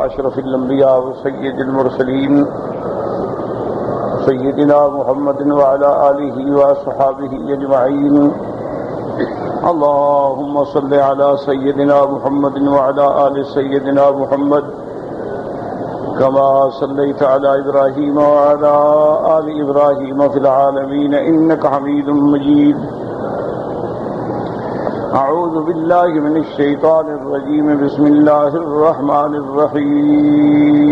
اشرف الانبیاء وسید المرسلین سیدنا محمد وعلى آلہ واصحابہ اجمعین اللهم صل على سيدنا محمد وعلى آل سيدنا محمد كما صليت على إبراهيم وعلى آل إبراهيم في العالمين إنك حميد مجيد أعوذ بالله من الشيطان الرجيم بسم الله الرحمن الرحيم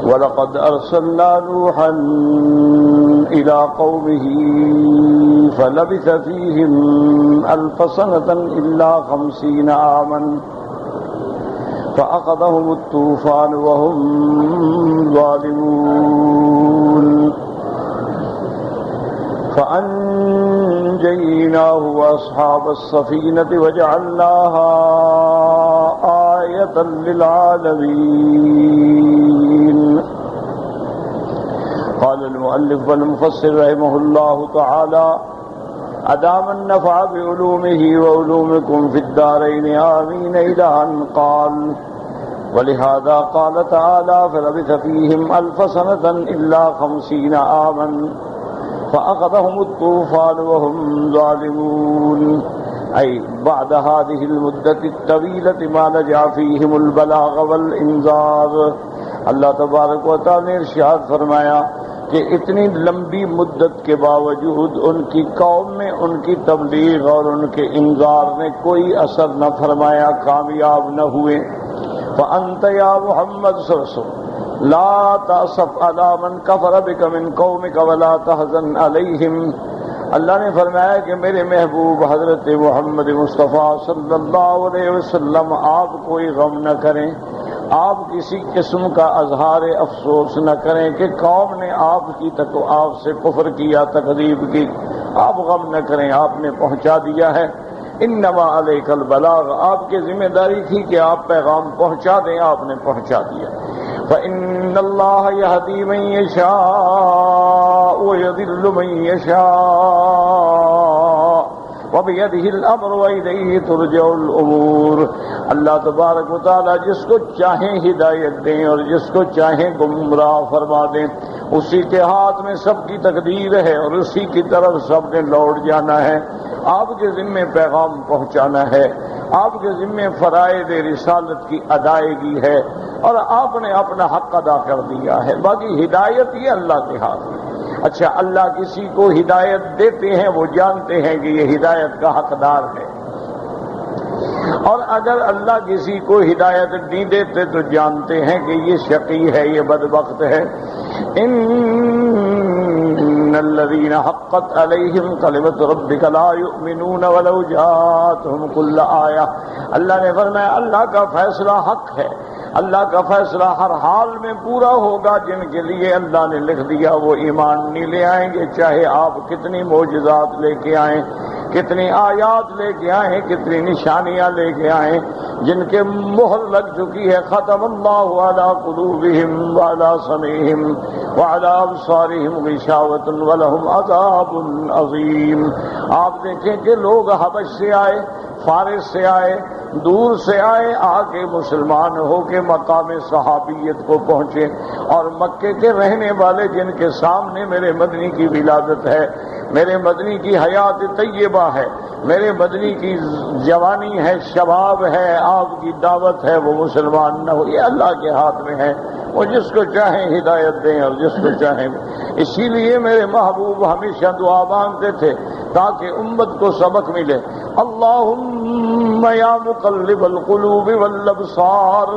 وَلَقَدْ أَرْسَلْنَا نُوحًا إِلَى قَوْمِهِ فَلَبِثَ فِيهِمْ أَلْفَ سَنَةٍ إِلَّا 50 عَامًا فَأَخَذَهُمُ الطُّوفَانُ وَهُمْ ظَالِمُونَ فَأَنْجَيْنَاهُ وَأَصْحَابَ السَّفِينَةِ وَجَعَلْنَاهَا آيَةً لِلْعَالَمِينَ. قال المؤلف والمفسر رحمه الله تعالى أدام النفع بعلومه وعلومكم في الدارين آمين إلى أن قال ولهذا قال تعالى فلبث فيهم 1000 سنة إلا 50 عاما فأخذهم الطوفان وهم ظالمون، أي بعد هذه المدة الطويلة ما نجا فيهم البلاغ والإنذار. اللہ تبارک و تعالی نے ارشاد فرمایا کہ اتنی لمبی مدت کے باوجود ان کی قوم میں ان کی تبلیغ اور ان کے انذار نے کوئی اثر نہ فرمایا، کامیاب نہ ہوئے. فأنت یا محمد صلی اللہ علیہ وسلم لا تأسف على من كفر بك من قومك ولا تحزن عليهم. اللہ نے فرمایا کہ میرے محبوب حضرت محمد مصطفیٰ صلی اللہ علیہ وسلم آپ کوئی غم نہ کریں، آپ کسی قسم کا اظہار افسوس نہ کریں کہ قوم نے آپ سے کفر کیا، تکذیب کی. آپ غم نہ کریں، آپ نے پہنچا دیا ہے. انما علیک البلاغ، آپ کی ذمہ داری تھی کہ آپ پیغام پہنچا دیں، آپ نے پہنچا دیا. فإن الله يهدي من يشاء ويضل من يشاء وبيده الأمر وإليه ترجع الأمور. اللہ تبارک و تعالی جس کو چاہیں ہدایت دیں اور جس کو چاہیں گمراہ فرما دیں، اسی کے ہاتھ میں سب کی تقدیر ہے اور اسی کی طرف سب نے لوٹ جانا ہے. آپ کے ذمے پیغام پہنچانا ہے، آپ کے ذمے فرائض رسالت کی ادائیگی ہے اور آپ نے اپنا حق ادا کر دیا ہے. باقی ہدایت یہ اللہ کے ہاتھ میں. اچھا، اللہ کسی کو ہدایت دیتے ہیں، وہ جانتے ہیں کہ یہ ہدایت کا حقدار ہے، اور اگر اللہ کسی کو ہدایت نہیں دیتے تو جانتے ہیں کہ یہ شقی ہے، یہ بدبخت ہے. ان الذين حقت عليهم كلمة ربك لا يؤمنون ولو جاءتهم كل آية. اللہ نے فرمایا اللہ کا فیصلہ حق ہے، اللہ کا فیصلہ ہر حال میں پورا ہوگا. جن کے لیے اللہ نے لکھ دیا وہ ایمان نہیں لے آئیں گے، چاہے آپ کتنی معجزات لے کے آئیں، کتنی آیات لے کے آئیں، کتنی نشانیاں لے کے آئیں. جن کے مہر لگ چکی ہے، ختم اللہ علی قلوبہم وعلی سمعہم وعلی ابصارہم غشاوۃ ولہم عذاب عظیم. آپ دیکھیں کہ لوگ حبش سے آئے، فارس سے آئے، دور سے آئے، آگے مسلمان ہو کے مقام صحابیت کو پہنچے، اور مکے کے رہنے والے جن کے سامنے میرے مدنی کی ولادت ہے، میرے مدنی کی حیات طیبہ ہے، میرے مدنی کی جوانی ہے، شباب ہے، آپ کی دعوت ہے، وہ مسلمان نہ ہو. یہ اللہ کے ہاتھ میں ہے، وہ جس کو چاہیں ہدایت دیں اور جس کو چاہیں. اسی لیے میرے محبوب ہمیشہ دعا مانگتے تھے تاکہ امت کو سبق ملے. اللہم یا مقلب القلوب والابصار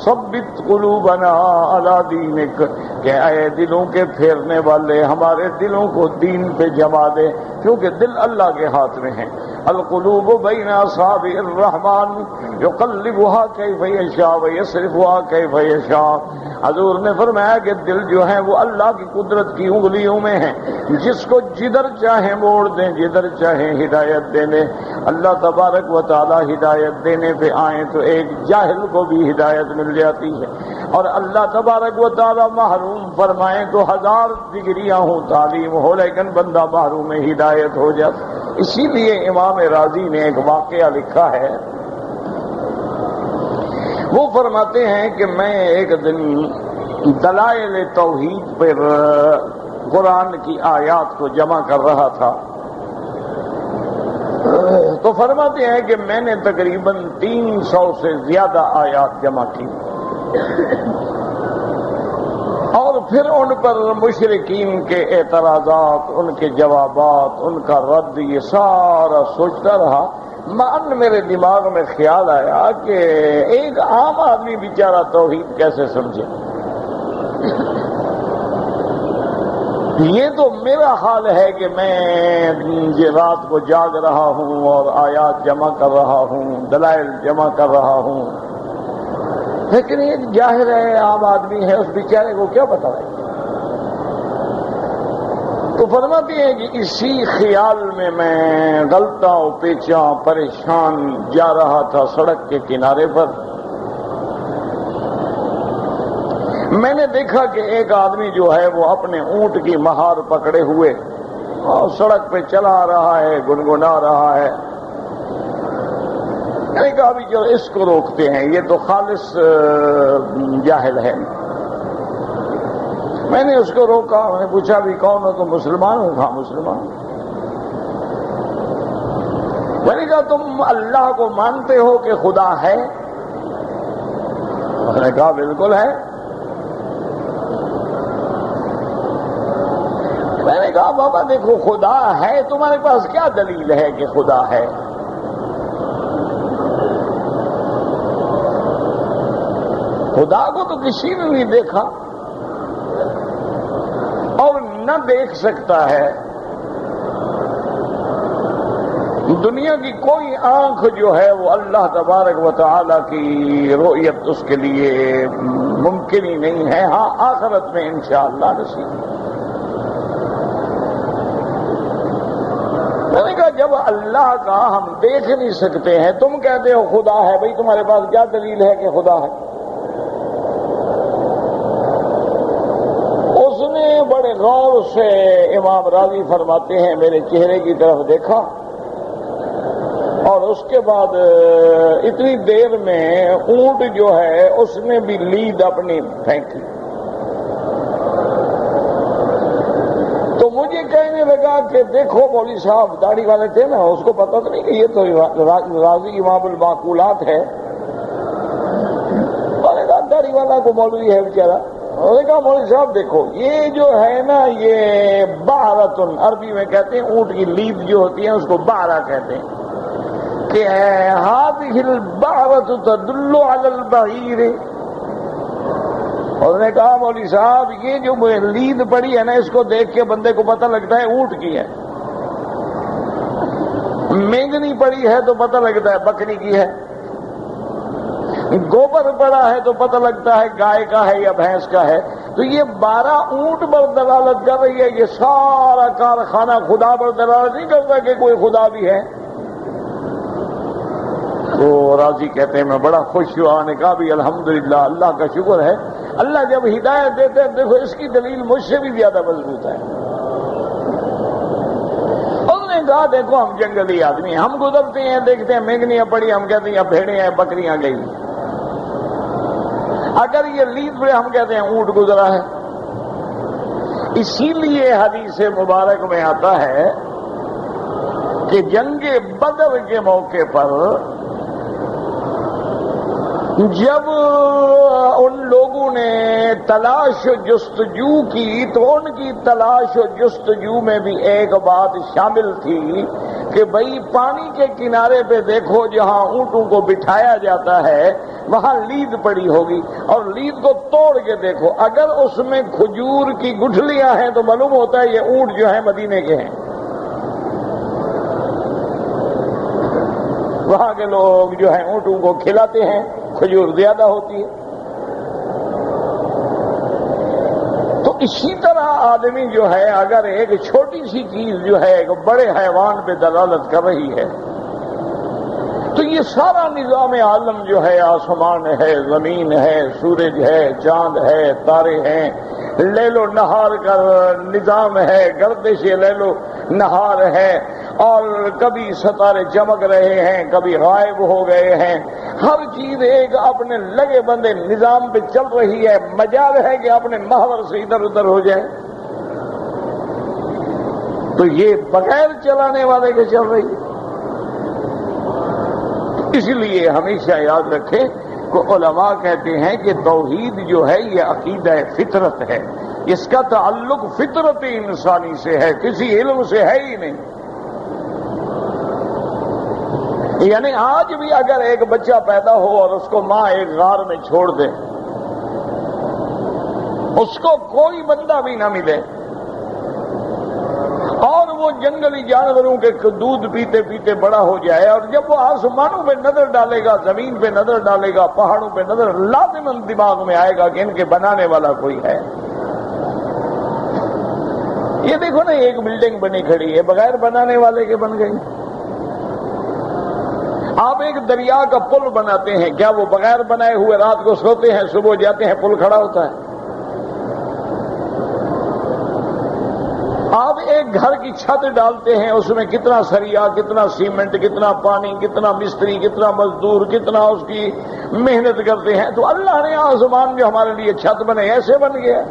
ثبت قلوبنا علی دینک، کہ اے دلوں کے پھیرنے والے ہمارے دلوں کو دین پہ جما دے، کیونکہ دل اللہ کے ہاتھ میں ہیں. القلوب بین اصابع الرحمن یقلبها کیف یشاء ویصرفها کیف یشاء. حضور نے فرمایا کہ دل جو ہیں وہ اللہ کی قدرت کی انگلیوں میں ہیں، جس کو جدھر چاہیں موڑ دیں، جدھر چاہیں ہدایت دینے. اللہ تبارک و تعالی ہدایت دینے پہ آئیں تو ایک جاہل کو بھی ہدایت مل جاتی ہے، اور اللہ تبارک و تعالی محروم فرمائیں تو 1000 ڈگریاں ہوں، تعلیم ہو، لیکن بندہ محروم ہدایت ہو جاتا. اسی لیے امام راضی نے ایک واقعہ لکھا ہے وہ فرماتے ہیں کہ میں ایک دن دلائل توحید پر قرآن کی آیات کو جمع کر رہا تھا، تو فرماتے ہیں کہ میں نے تقریباً 300 سے زیادہ آیات جمع کی، اور پھر ان پر مشرکین کے اعتراضات، ان کے جوابات، ان کا رد، یہ سارا سوچتا رہا۔ مان میرے دماغ میں خیال آیا کہ ایک عام آدمی بیچارہ توحید کیسے سمجھے؟ یہ تو میرا حال ہے کہ میں یہ رات کو جاگ رہا ہوں اور آیات جمع کر رہا ہوں، دلائل جمع کر رہا ہوں، لیکن یہ ظاہر ہے عام آدمی ہے، اس بیچارے کو کیا پتا ہے؟ تو فرماتی ہیں کہ اسی خیال میں غلطاں و پیچاں پریشان جا رہا تھا سڑک کے کنارے پر۔ میں نے دیکھا کہ ایک آدمی جو ہے وہ اپنے اونٹ کی مہار پکڑے ہوئے اور سڑک پہ چلا رہا ہے، گنگنا رہا ہے۔ میں نے کہا بھی جو اس کو روکتے ہیں، یہ تو خالص جاہل ہے۔ میں نے اس کو روکا، میں نے پوچھا بھی کون ہو؟ تو مسلمان ہوں۔ کہا مسلمان؟ میں نے کہا تم اللہ کو مانتے ہو کہ خدا ہے؟ میں نے کہا بالکل ہے۔ میں نے کہا بابا دیکھو خدا ہے، تمہارے پاس کیا دلیل ہے کہ خدا ہے؟ خدا کو تو کسی نے نہیں دیکھا اور نہ دیکھ سکتا ہے۔ دنیا کی کوئی آنکھ جو ہے وہ اللہ تبارک و تعالی کی رؤیت اس کے لیے ممکن ہی نہیں ہے۔ ہاں آخرت میں انشاءاللہ نصیب۔ میں نے کہا جب اللہ کا ہم دیکھ نہیں سکتے ہیں، تم کہتے ہو خدا ہے، بھئی تمہارے پاس کیا دلیل ہے کہ خدا ہے؟ اس نے بڑے غور سے، امام راضی فرماتے ہیں، میرے چہرے کی طرف دیکھا اور اس کے بعد اتنی دیر میں اونٹ جو ہے اس نے بھی لید اپنی پھینکی۔ تو مجھے کہنے لگا کہ دیکھو مولوی صاحب، داڑھی والے تھے نا، اس کو پتا تو نہیں کہ یہ تو راضی امام المعقولات ہے۔ میں نے کہا داڑھی والا کو مولوی ہے بیچارہ۔ انہوں نے کہا مولوی صاحب دیکھو یہ جو ہے نا، یہ بہرتن، عربی میں کہتے ہیں اونٹ کی لید جو ہوتی ہے اس کو بہرہ کہتے ہیں، کہ هذه البعرة تدل على البعیر۔ انہوں نے کہا مولوی صاحب یہ جو لید پڑی ہے نا، اس کو دیکھ کے بندے کو پتہ لگتا ہے اونٹ کی ہے، مینگنی پڑی ہے تو پتہ لگتا ہے بکری کی ہے، گوبر پڑا ہے تو پتہ لگتا ہے گائے کا ہے یا بھینس کا ہے۔ تو یہ 12 اونٹ پر دلالت کر رہی ہے، یہ سارا کارخانہ خدا پر دلالت نہیں کرتا کہ کوئی خدا بھی ہے۔ تو راضی کہتے ہیں میں بڑا خوش ہوا، نے کہا بھی الحمدللہ، اللہ کا شکر ہے، اللہ جب ہدایت دیتے ہیں دیکھو اس کی دلیل مجھ سے بھی زیادہ مضبوط ہے۔ انہوں نے کہا دیکھو ہم جنگلی آدمی ہیں، ہم گزرتے ہیں دیکھتے ہیں مینگنیاں پڑی، ہم کہتے ہیں بھیڑیں ہیں، بکریاں گئی۔ اگر یہ لید پہ ہم کہتے ہیں اونٹ گزرا ہے۔ اسی لیے حدیث مبارک میں آتا ہے کہ جنگ بدر کے موقع پر جب ان لوگوں نے تلاش و جستجو کی تو ان کی تلاش و جستجو میں بھی ایک بات شامل تھی کہ بھئی پانی کے کنارے پہ دیکھو جہاں اونٹوں کو بٹھایا جاتا ہے وہاں لید پڑی ہوگی، اور لید کو توڑ کے دیکھو، اگر اس میں کھجور کی گٹھلیاں ہیں تو معلوم ہوتا ہے یہ اونٹ جو ہیں مدینے کے ہیں۔ وہاں کے لوگ جو ہیں اونٹوں کو کھلاتے ہیں، کھجور زیادہ ہوتی ہے۔ تو اسی طرح آدمی جو ہے اگر ایک چھوٹی سی چیز جو ہے ایک بڑے حیوان پہ دلالت کر رہی ہے، تو یہ سارا نظام عالم جو ہے، آسمان ہے، زمین ہے، سورج ہے، چاند ہے، تارے ہیں، لیل و نہار کا نظام ہے، گردش لیل و نہار ہے، اور کبھی ستارے چمک رہے ہیں، کبھی غائب ہو گئے ہیں، ہر چیز ایک اپنے لگے بندے نظام پہ چل رہی ہے، مجال ہے کہ اپنے محور سے ادھر ادھر ہو جائے۔ تو یہ بغیر چلانے والے کے چل رہی ہے۔ اس لیے ہمیشہ یاد رکھیں کہ علماء کہتے ہیں کہ توحید جو ہے یہ عقیدہ فطرت ہے، اس کا تعلق فطرت انسانی سے ہے، کسی علم سے ہے ہی نہیں۔ یعنی آج بھی اگر ایک بچہ پیدا ہو اور اس کو ماں ایک غار میں چھوڑ دے، اس کو کوئی بندہ بھی نہ ملے، اور وہ جنگلی جانوروں کے دودھ پیتے پیتے بڑا ہو جائے، اور جب وہ آسمانوں پہ نظر ڈالے گا، زمین پہ نظر ڈالے گا، پہاڑوں پہ نظر، لازماً دماغ میں آئے گا کہ ان کے بنانے والا کوئی ہے۔ یہ دیکھو نا، ایک بلڈنگ بنی کھڑی ہے، بغیر بنانے والے کے بن گئی۔ آپ ایک دریا کا پل بناتے ہیں، کیا وہ بغیر بنائے ہوئے رات کو سوتے ہیں، صبح جاتے ہیں پل کھڑا ہوتا ہے؟ آپ ایک گھر کی چھت ڈالتے ہیں، اس میں کتنا سریا، کتنا سیمنٹ، کتنا پانی، کتنا مستری، کتنا مزدور، کتنا اس کی محنت کرتے ہیں۔ تو اللہ نے آسمان جو ہمارے لیے چھت بنے ایسے بن گیا۔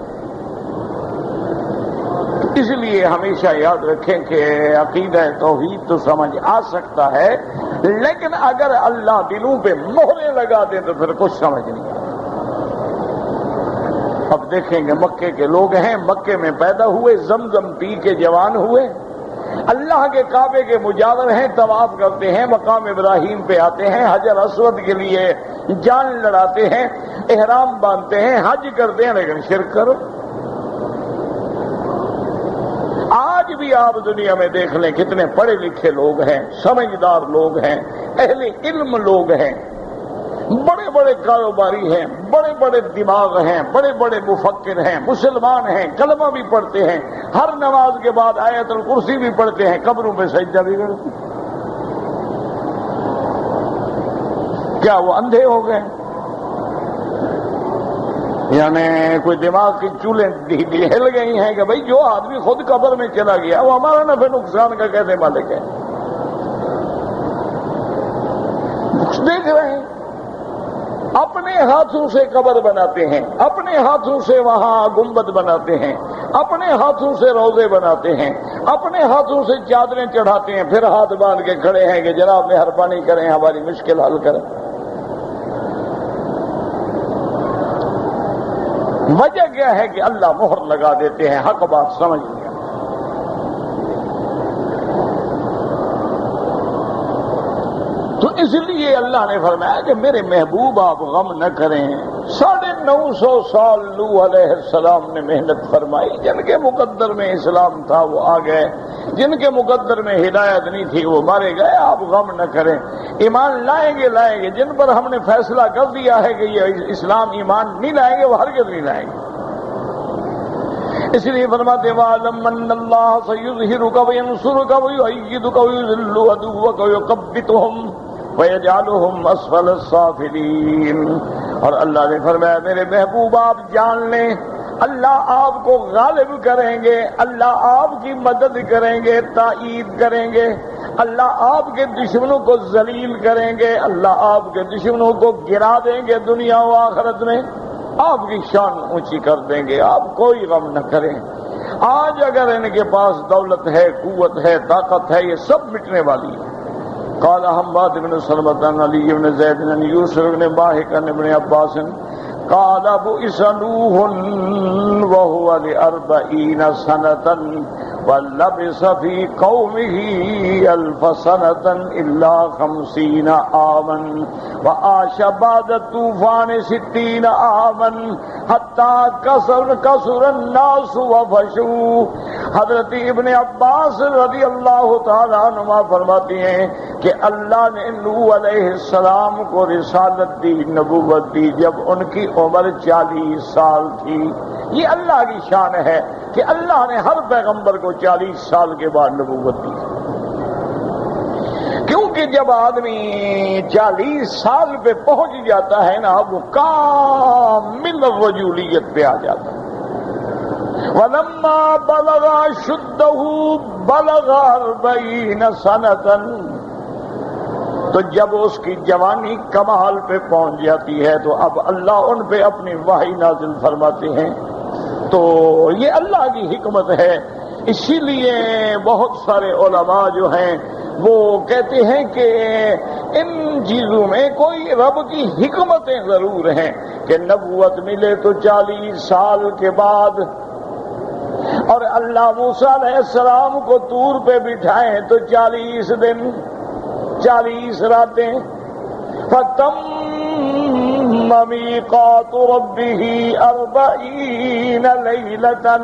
اس لیے ہمیشہ یاد رکھیں کہ عقیدہ توحید تو سمجھ آ سکتا ہے، لیکن اگر اللہ دلوں پہ مہریں لگا دے تو پھر کچھ سمجھ نہیں آتا۔ اب دیکھیں گے مکے کے لوگ ہیں، مکے میں پیدا ہوئے، زمزم پی کے جوان ہوئے، اللہ کے کعبے کے مجاور ہیں، طواف کرتے ہیں، مقام ابراہیم پہ آتے ہیں، حجر اسود کے لیے جان لڑاتے ہیں، احرام باندھتے ہیں، حج کرتے ہیں، لیکن شرک کرو۔ آج بھی آپ دنیا میں دیکھ لیں کتنے پڑھے لکھے لوگ ہیں، سمجھدار لوگ ہیں، اہل علم لوگ ہیں، بڑے بڑے کاروباری ہیں، بڑے بڑے دماغ ہیں، بڑے بڑے مفکر ہیں، مسلمان ہیں، کلمہ بھی پڑھتے ہیں، ہر نماز کے بعد آیت الکرسی بھی پڑھتے ہیں، قبروں پہ سجدہ بھی کرتے ہیں۔ کیا وہ اندھے ہو گئے؟ یعنی کوئی دماغ کی چولیں ہل گئی ہیں کہ بھئی جو آدمی خود قبر میں چلا گیا وہ ہمارا نفع نقصان کا کیسے مالک ہے؟ دیکھ رہے ہیں، اپنے ہاتھوں سے قبر بناتے ہیں، اپنے ہاتھوں سے وہاں گنبد بناتے ہیں، اپنے ہاتھوں سے روضے بناتے ہیں، اپنے ہاتھوں سے چادریں چڑھاتے ہیں، پھر ہاتھ باندھ کے کھڑے ہیں کہ جناب مہربانی کریں، ہماری مشکل حل کریں۔ وجہ کیا ہے کہ اللہ مہر لگا دیتے ہیں، حق بات سمجھ لیا۔ تو اس لیے اللہ نے فرمایا کہ میرے محبوب آپ غم نہ کریں۔ 950 سال نوح علیہ السلام نے محنت فرمائی، جن کے مقدر میں اسلام تھا وہ آ گئے، جن کے مقدر میں ہدایت نہیں تھی وہ مارے گئے۔ آپ غم نہ کریں، ایمان لائیں گے، جن پر ہم نے فیصلہ کر دیا ہے کہ یہ اسلام ایمان نہیں لائیں گے وہ ہرگز نہیں لائیں گے۔ اس لیے فرماتے وَاعْلَمْ أَنَّ اللَّهَ سَيُظْهِرُكَ وَيَنْصُرُكَ وَيُؤَيِّدُكَ وَيُذِلُّ عَدُوَّكَ وَيُثَبِّتُهُمْ وَيَجْعَلُهُمْ أَسْفَلَ السَّافِلِينَ۔ اور اللہ نے فرمایا میرے محبوب آپ جان لیں، اللہ آپ کو غالب کریں گے، اللہ آپ کی مدد کریں گے، تائید کریں گے، اللہ آپ کے دشمنوں کو ذلیل کریں گے، اللہ آپ کے دشمنوں کو گرا دیں گے دنیا و آخرت میں، آپ کی شان اونچی کر دیں گے۔ آپ کوئی غم نہ کریں۔ آج اگر ان کے پاس دولت ہے، قوت ہے، طاقت ہے، یہ سب مٹنے والی ہے۔ قال حماد بن سلمة عن علي بن زيد بن يوسف بن ماهك عن ابن عباس قال بئس نوح وهو ل40 سنة ولبث في قومه 1000 سنة إلا 50 عاما وعاش بعد الطوفان 60 عاما حتى كثر الناس وفشوا۔ حضرت ابن عباس رضی اللہ تعالیٰ عنہ فرماتی ہیں کہ اللہ نے نوح علیہ السلام کو رسالت دی، نبوت دی جب ان کی عمر 40 سال تھی۔ یہ اللہ کی شان ہے کہ اللہ نے ہر پیغمبر کو 40 سال کے بعد نبوت دی، کیونکہ جب آدمی 40 سال پہ پہنچ جاتا ہے نا وہ کامل رجولیت پہ آ جاتا ہے، وَلَمَّا بَلَغَ أَشُدَّهُ بَلَغَ 40 سَنَةً، تو جب اس کی جوانی کمال پہ پہنچ جاتی ہے تو اب اللہ ان پہ اپنی وحی نازل فرماتے ہیں۔ تو یہ اللہ کی حکمت ہے۔ اسی لیے بہت سارے علماء جو ہیں وہ کہتے ہیں کہ ان چیزوں میں کوئی رب کی حکمتیں ضرور ہیں کہ نبوت ملے تو 40 سال کے بعد، اور اللہ موسیٰ علیہ السلام کو طور پہ بٹھائیں تو 40 دن 40 راتیں، فَتَمَّ مِيقَاتُ رَبِّهِ 40 لَيْلَةً۔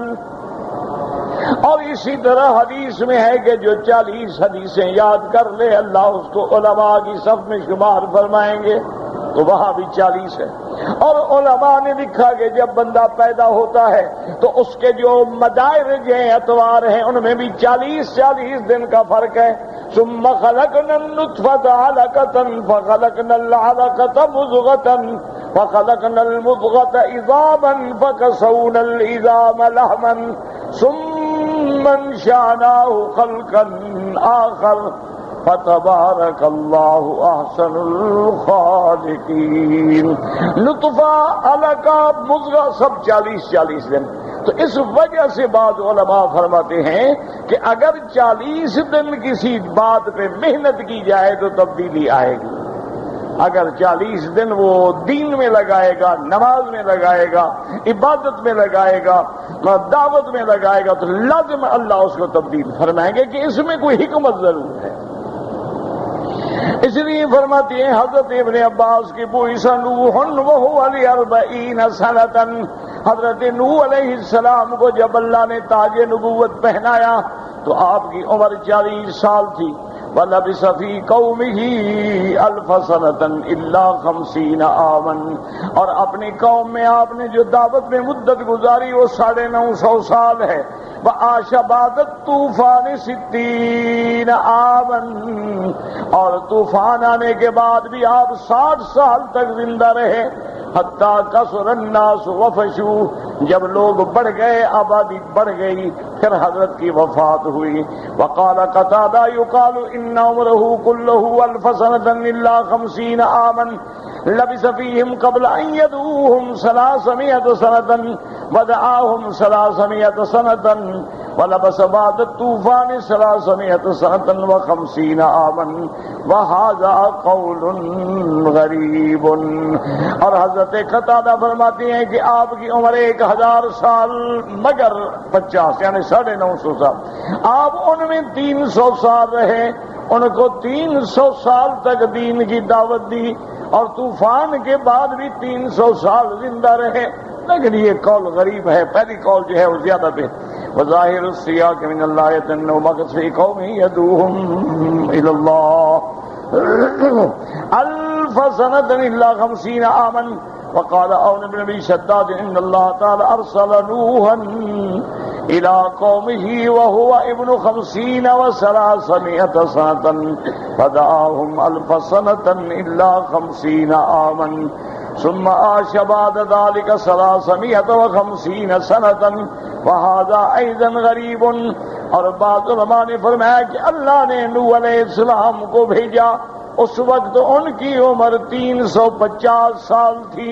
اور اسی طرح حدیث میں ہے کہ جو 40 حدیثیں یاد کر لے اللہ اس کو علماء کی صف میں شمار فرمائیں گے، تو وہاں بھی 40 ہے۔ اور علماء نے لکھا کہ جب بندہ پیدا ہوتا ہے تو اس کے جو مدارج ہیں، اتوار ہیں، ان میں بھی 40 دن کا فرق ہے۔ ثم خلقنا النطفة علقة فخلقنا العلقة مضغة فخلقنا المضغة عظاما فكسونا العظام لحما ثم انشأناه خلقا آخر فتبارك الله احسن الخالقين۔ نطفہ، علقہ، مضغہ سب 40 دن۔ تو اس وجہ سے بعض علماء فرماتے ہیں کہ اگر 40 دن کسی بات پہ محنت کی جائے تو تبدیلی آئے گی۔ اگر 40 دن وہ دین میں لگائے گا، نماز میں لگائے گا، عبادت میں لگائے گا، دعوت میں لگائے گا، تو لازم اللہ اس کو تبدیل فرمائیں گے کہ اس میں کوئی حکمت ضرور ہے۔ اس لیے فرماتی ہیں حضرت ابن عباس کی بُعِثَ نُوحٌ وَهُوَ لِأَرْبَعِينَ سَنَةً، حضرت نوح علیہ السلام کو جب اللہ نے تاج نبوت پہنایا تو آپ کی عمر 40 سال تھی۔ وَلَبِثَ فِي قَوْمِهِ 1000 سَنَةً إِلَّا 50 عَامًا، اور اپنی قوم میں آپ نے جو دعوت میں مدت گزاری وہ 950 سال ہے۔ وَعَاشَ بَعْدَ الطُّوفَانِ 60 عَامًا، اور طوفان آنے کے بعد بھی آپ 60 سال تک زندہ رہے۔ حتیٰ کثر الناس وفشوا، جب لوگ بڑھ گئے، آبادی بڑھ گئی، پھر حضرت کی وفات ہوئی۔ وقال قتادہ يقال ان عمره كله 1000 سنة الا 50 عاما لبث فيهم قبل ان يدعوهم 300 سنة ودعاهم 300 سنة ولبث بعد الطوفان 300 سنة و50 عاما وهذا قول غریب۔ اور حضرت قتادہ فرماتے ہیں کہ آپ کی عمر 1000 سال مگر 50 یعنی 950 سال، آپ ان میں 300 سال رہے، ان کو 300 سال تک دین کی دعوت دی، اور طوفان کے بعد بھی 300 سال زندہ رہے۔ لیکن یہ قول غریب ہے، پہلی قول جو ہے وہ زیادہ بہتر۔ وظاہر السیاق من الآیۃ انہ مکث فی قوم یدعوہم الی اللہ 1000 سنة الا 50 عاما۔ وقال عون بن ابی شداد ان اللہ تعالی ارسل نوحا الى قومه وهو ابن 50 و300 سنة فدعاهم 1000 سنة الا 50 عاما ثم عاش بعد ذلك 350 سنة وهذا ايضا غریب۔ اور بعض علماء نے فرمایا کہ اللہ نے نوح علیہ السلام کو بھیجا، اس وقت ان کی عمر 350 سال تھی،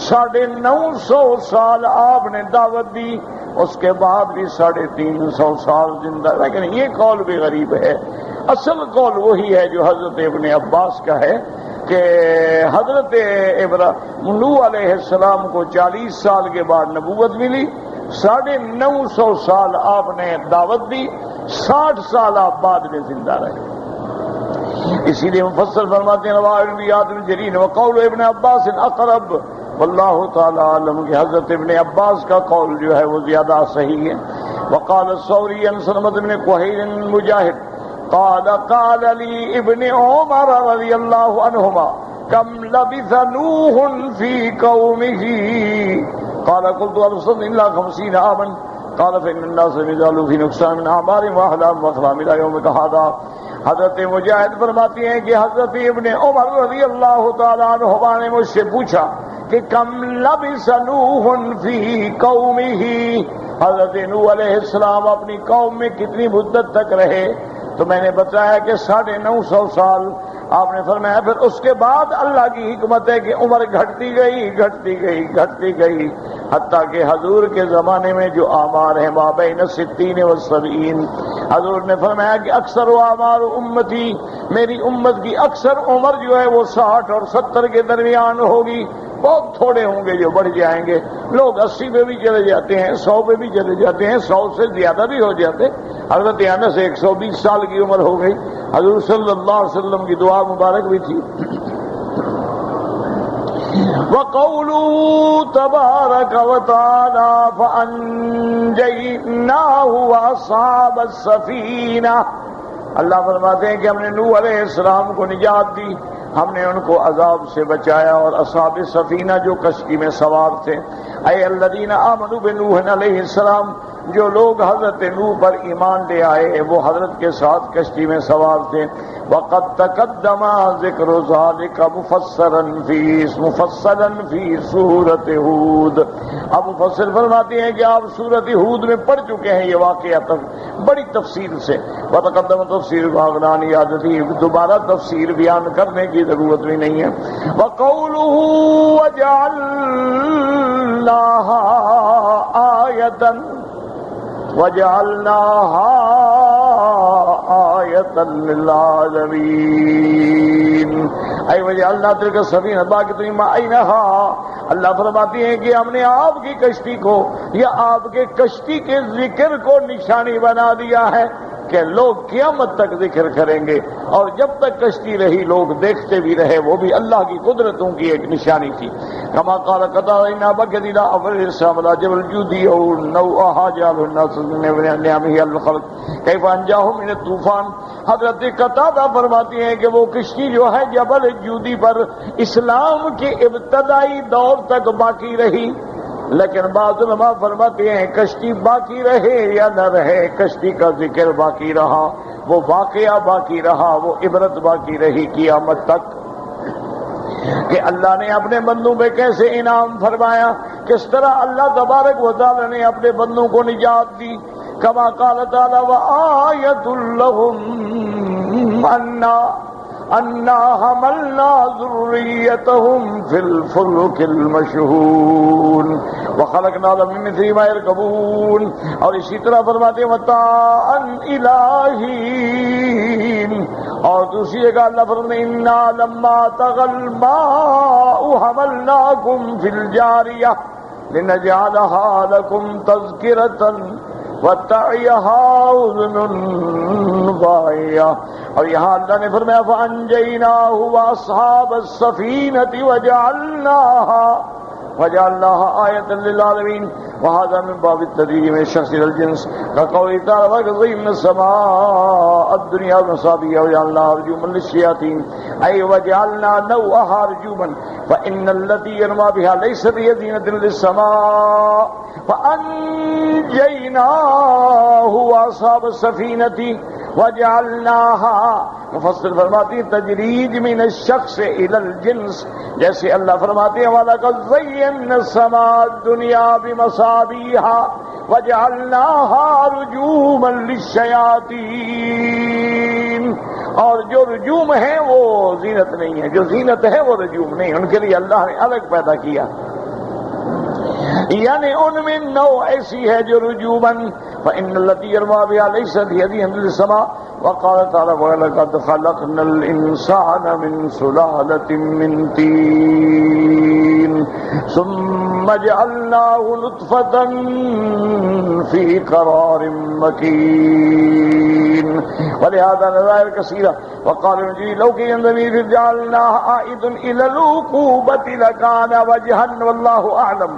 950 سال آپ نے دعوت دی، اس کے بعد بھی 350 سال زندہ۔ لیکن یہ قول بھی غریب ہے۔ اصل قول وہی ہے جو حضرت ابن عباس کا ہے کہ حضرت نوح علیہ السلام کو 40 سال کے بعد نبوت ملی، 950 سال آپ نے دعوت دی، 60 سال آپ بعد میں زندہ رہے۔ اسی لیے مفسر فرماتے ہیں روایت ابن جریر وقول ابن عباس اقرب واللہ تعالی عالم، کہ حضرت ابن عباس کا قول جو ہے وہ زیادہ صحیح ہے۔ وقال الثوری عن سلمة بن قہیل مجاہد قال لي ابن عمر رضی اللہ عنہما کم لبث نوح فی قومه قال قلت ارسل الا 50 عاما قال فإن الناس يزالوا في نقصان من اعمارهم واحلام واخلام الى يومك هذا۔ حضرت مجاہد فرماتی ہیں کہ حضرت ابن عمر رضی اللہ تعالیٰ عنہما نے مجھ سے پوچھا کہ کم لبث نوح فی قومه، حضرت نوح علیہ السلام اپنی قوم میں کتنی مدت تک رہے؟ تو میں نے بتایا کہ 950 سال. آپ نے فرمایا پھر اس کے بعد اللہ کی حکمت ہے کہ عمر گھٹتی گئی حتیٰ کہ حضور کے زمانے میں جو آمار ہیں ما بین 60 و 70، حضور نے فرمایا کہ اکثر و آمار امتی، میری امت کی اکثر عمر جو ہے وہ 60 اور 70 کے درمیان ہوگی. بہت تھوڑے ہوں گے جو بڑھ جائیں گے. لوگ 80 پہ بھی چلے جاتے ہیں، 100 پہ بھی چلے جاتے ہیں، 100 سے زیادہ بھی ہو جاتے. حضرت انس 120 سال کی عمر ہو گئی. حضور صلی اللہ علیہ وسلم کی دعا مبارک بھی تھی. وَقَوْلُهُ تَبَارَكَ وَتَعَالَى فَأَنجَيْنَاهُ وَأَصْحَابَ السَّفِينَةِ. اللہ فرماتے ہیں کہ ہم نے نوح علیہ السلام کو نجات دی، ہم نے ان کو عذاب سے بچایا اور اصحاب سفینہ جو کشتی میں سوار تھے. اے الذین آمنوا بنوح علیہ السلام، جو لوگ حضرت نوح پر ایمان لے آئے وہ حضرت کے ساتھ کشتی میں سوار تھے. وقد تقدم ذکر ذلک مفصلا فی سورۃ ہود. اب مفسر فرماتے ہیں کہ آپ سورۃ ہود میں پڑھ چکے ہیں یہ واقعہ بڑی تفصیل سے. وتقدم تفسیر باغنان یادتی، دوبارہ تفسیر بیان کرنے کی ضرورت بھی نہیں ہے. وقولہ وجعلناها آیۃ للعالمین. اے وجعلنا تلک السفینۃ باقیۃ معینہا. اللہ فرماتے ہیں کہ ہم نے آپ کی کشتی کو یا آپ کے کشتی کے ذکر کو نشانی بنا دیا ہے کہ لوگ قیامت تک ذکر کریں گے، اور جب تک کشتی رہی لوگ دیکھتے بھی رہے. وہ بھی اللہ کی قدرتوں کی ایک نشانی تھی. کما قال قتادہ ان بکدی لا اول السلام لا جبل جودی او نوحا جعل الناس من نعمه الخلق کیف انجاهم من الطوفان. حضرت قتادہ فرماتے ہیں کہ وہ کشتی جو ہے جبل جودی پر اسلام کے ابتدائی دور تک باقی رہی. لیکن بعض علماء فرماتے ہیں کشتی باقی رہے یا نہ رہے، کشتی کا ذکر باقی رہا، وہ واقعہ باقی رہا، وہ عبرت باقی رہی قیامت تک کہ اللہ نے اپنے بندوں پہ کیسے انعام فرمایا، کس طرح اللہ تبارک و تعالی نے اپنے بندوں کو نجات دی. کما قال تعالی وآیۃ لہم انا حملنا ذریتهم فی الفلک المشحون وخلقنا لهم من مثلہ ما یرکبون. اور اسی طرح فرماتے ہیں متاعا الی حین. اور دوسری جگہ اللہ فرماتے ہیں انا لما طغى الماء حملناکم فی الجاریہ لنجعلها لکم تذکرۃ وتعیہا اذن واعیہ. اور یہاں اللہ نے فرمایا فانجیناہ واصحاب السفینۃ وجعلناها آیۃ للعالمین. وهذا من باب التدریج من الشخص الى الجنس كقوله تعالی وزينا السماء الدنيا بمصابيح وجعلناها رجوما للشياطين اي وجعلنا نوءها رجوما فان التي يرمى بها ليس بزينة للسماء فانجیناہ واصحاب السفینۃ وجعلناها. مفسر فرماتی تجریج من الشخص الى الجنس، جیسے اللہ فرماتے ہیں وَلَقَدْ زَيَّنَّا السَّمَاءَ الدُّنْيَا بِمَصَابِيحَ وَجَعَلْنَاهَا رُجُومًا لِلشَّيَاطِينِ. اور جو رجوم ہیں وہ زینت نہیں ہے، جو زینت ہے وہ رجوم نہیں، ان کے لیے اللہ نے الگ پیدا کیا. یعنی ان میں نوع ایسی ہے جو رجوماً فإن التي يرمى بها ليس بيده للسماء. وقال تعالى وَلَقَدْ خَلَقْنَا الْإِنسَانَ مِنْ سُلَالَةٍ مِنْ طِينٍ ثُمَّ جَعَلْنَاهُ نُطْفَةً فِي قَرَارٍ مَكِينٍ. ولهذا نظائر كثيرة. وقال المجيد لو كان الضمير جعلناه عائد إلى العقوبة لكان وجها والله أعلم.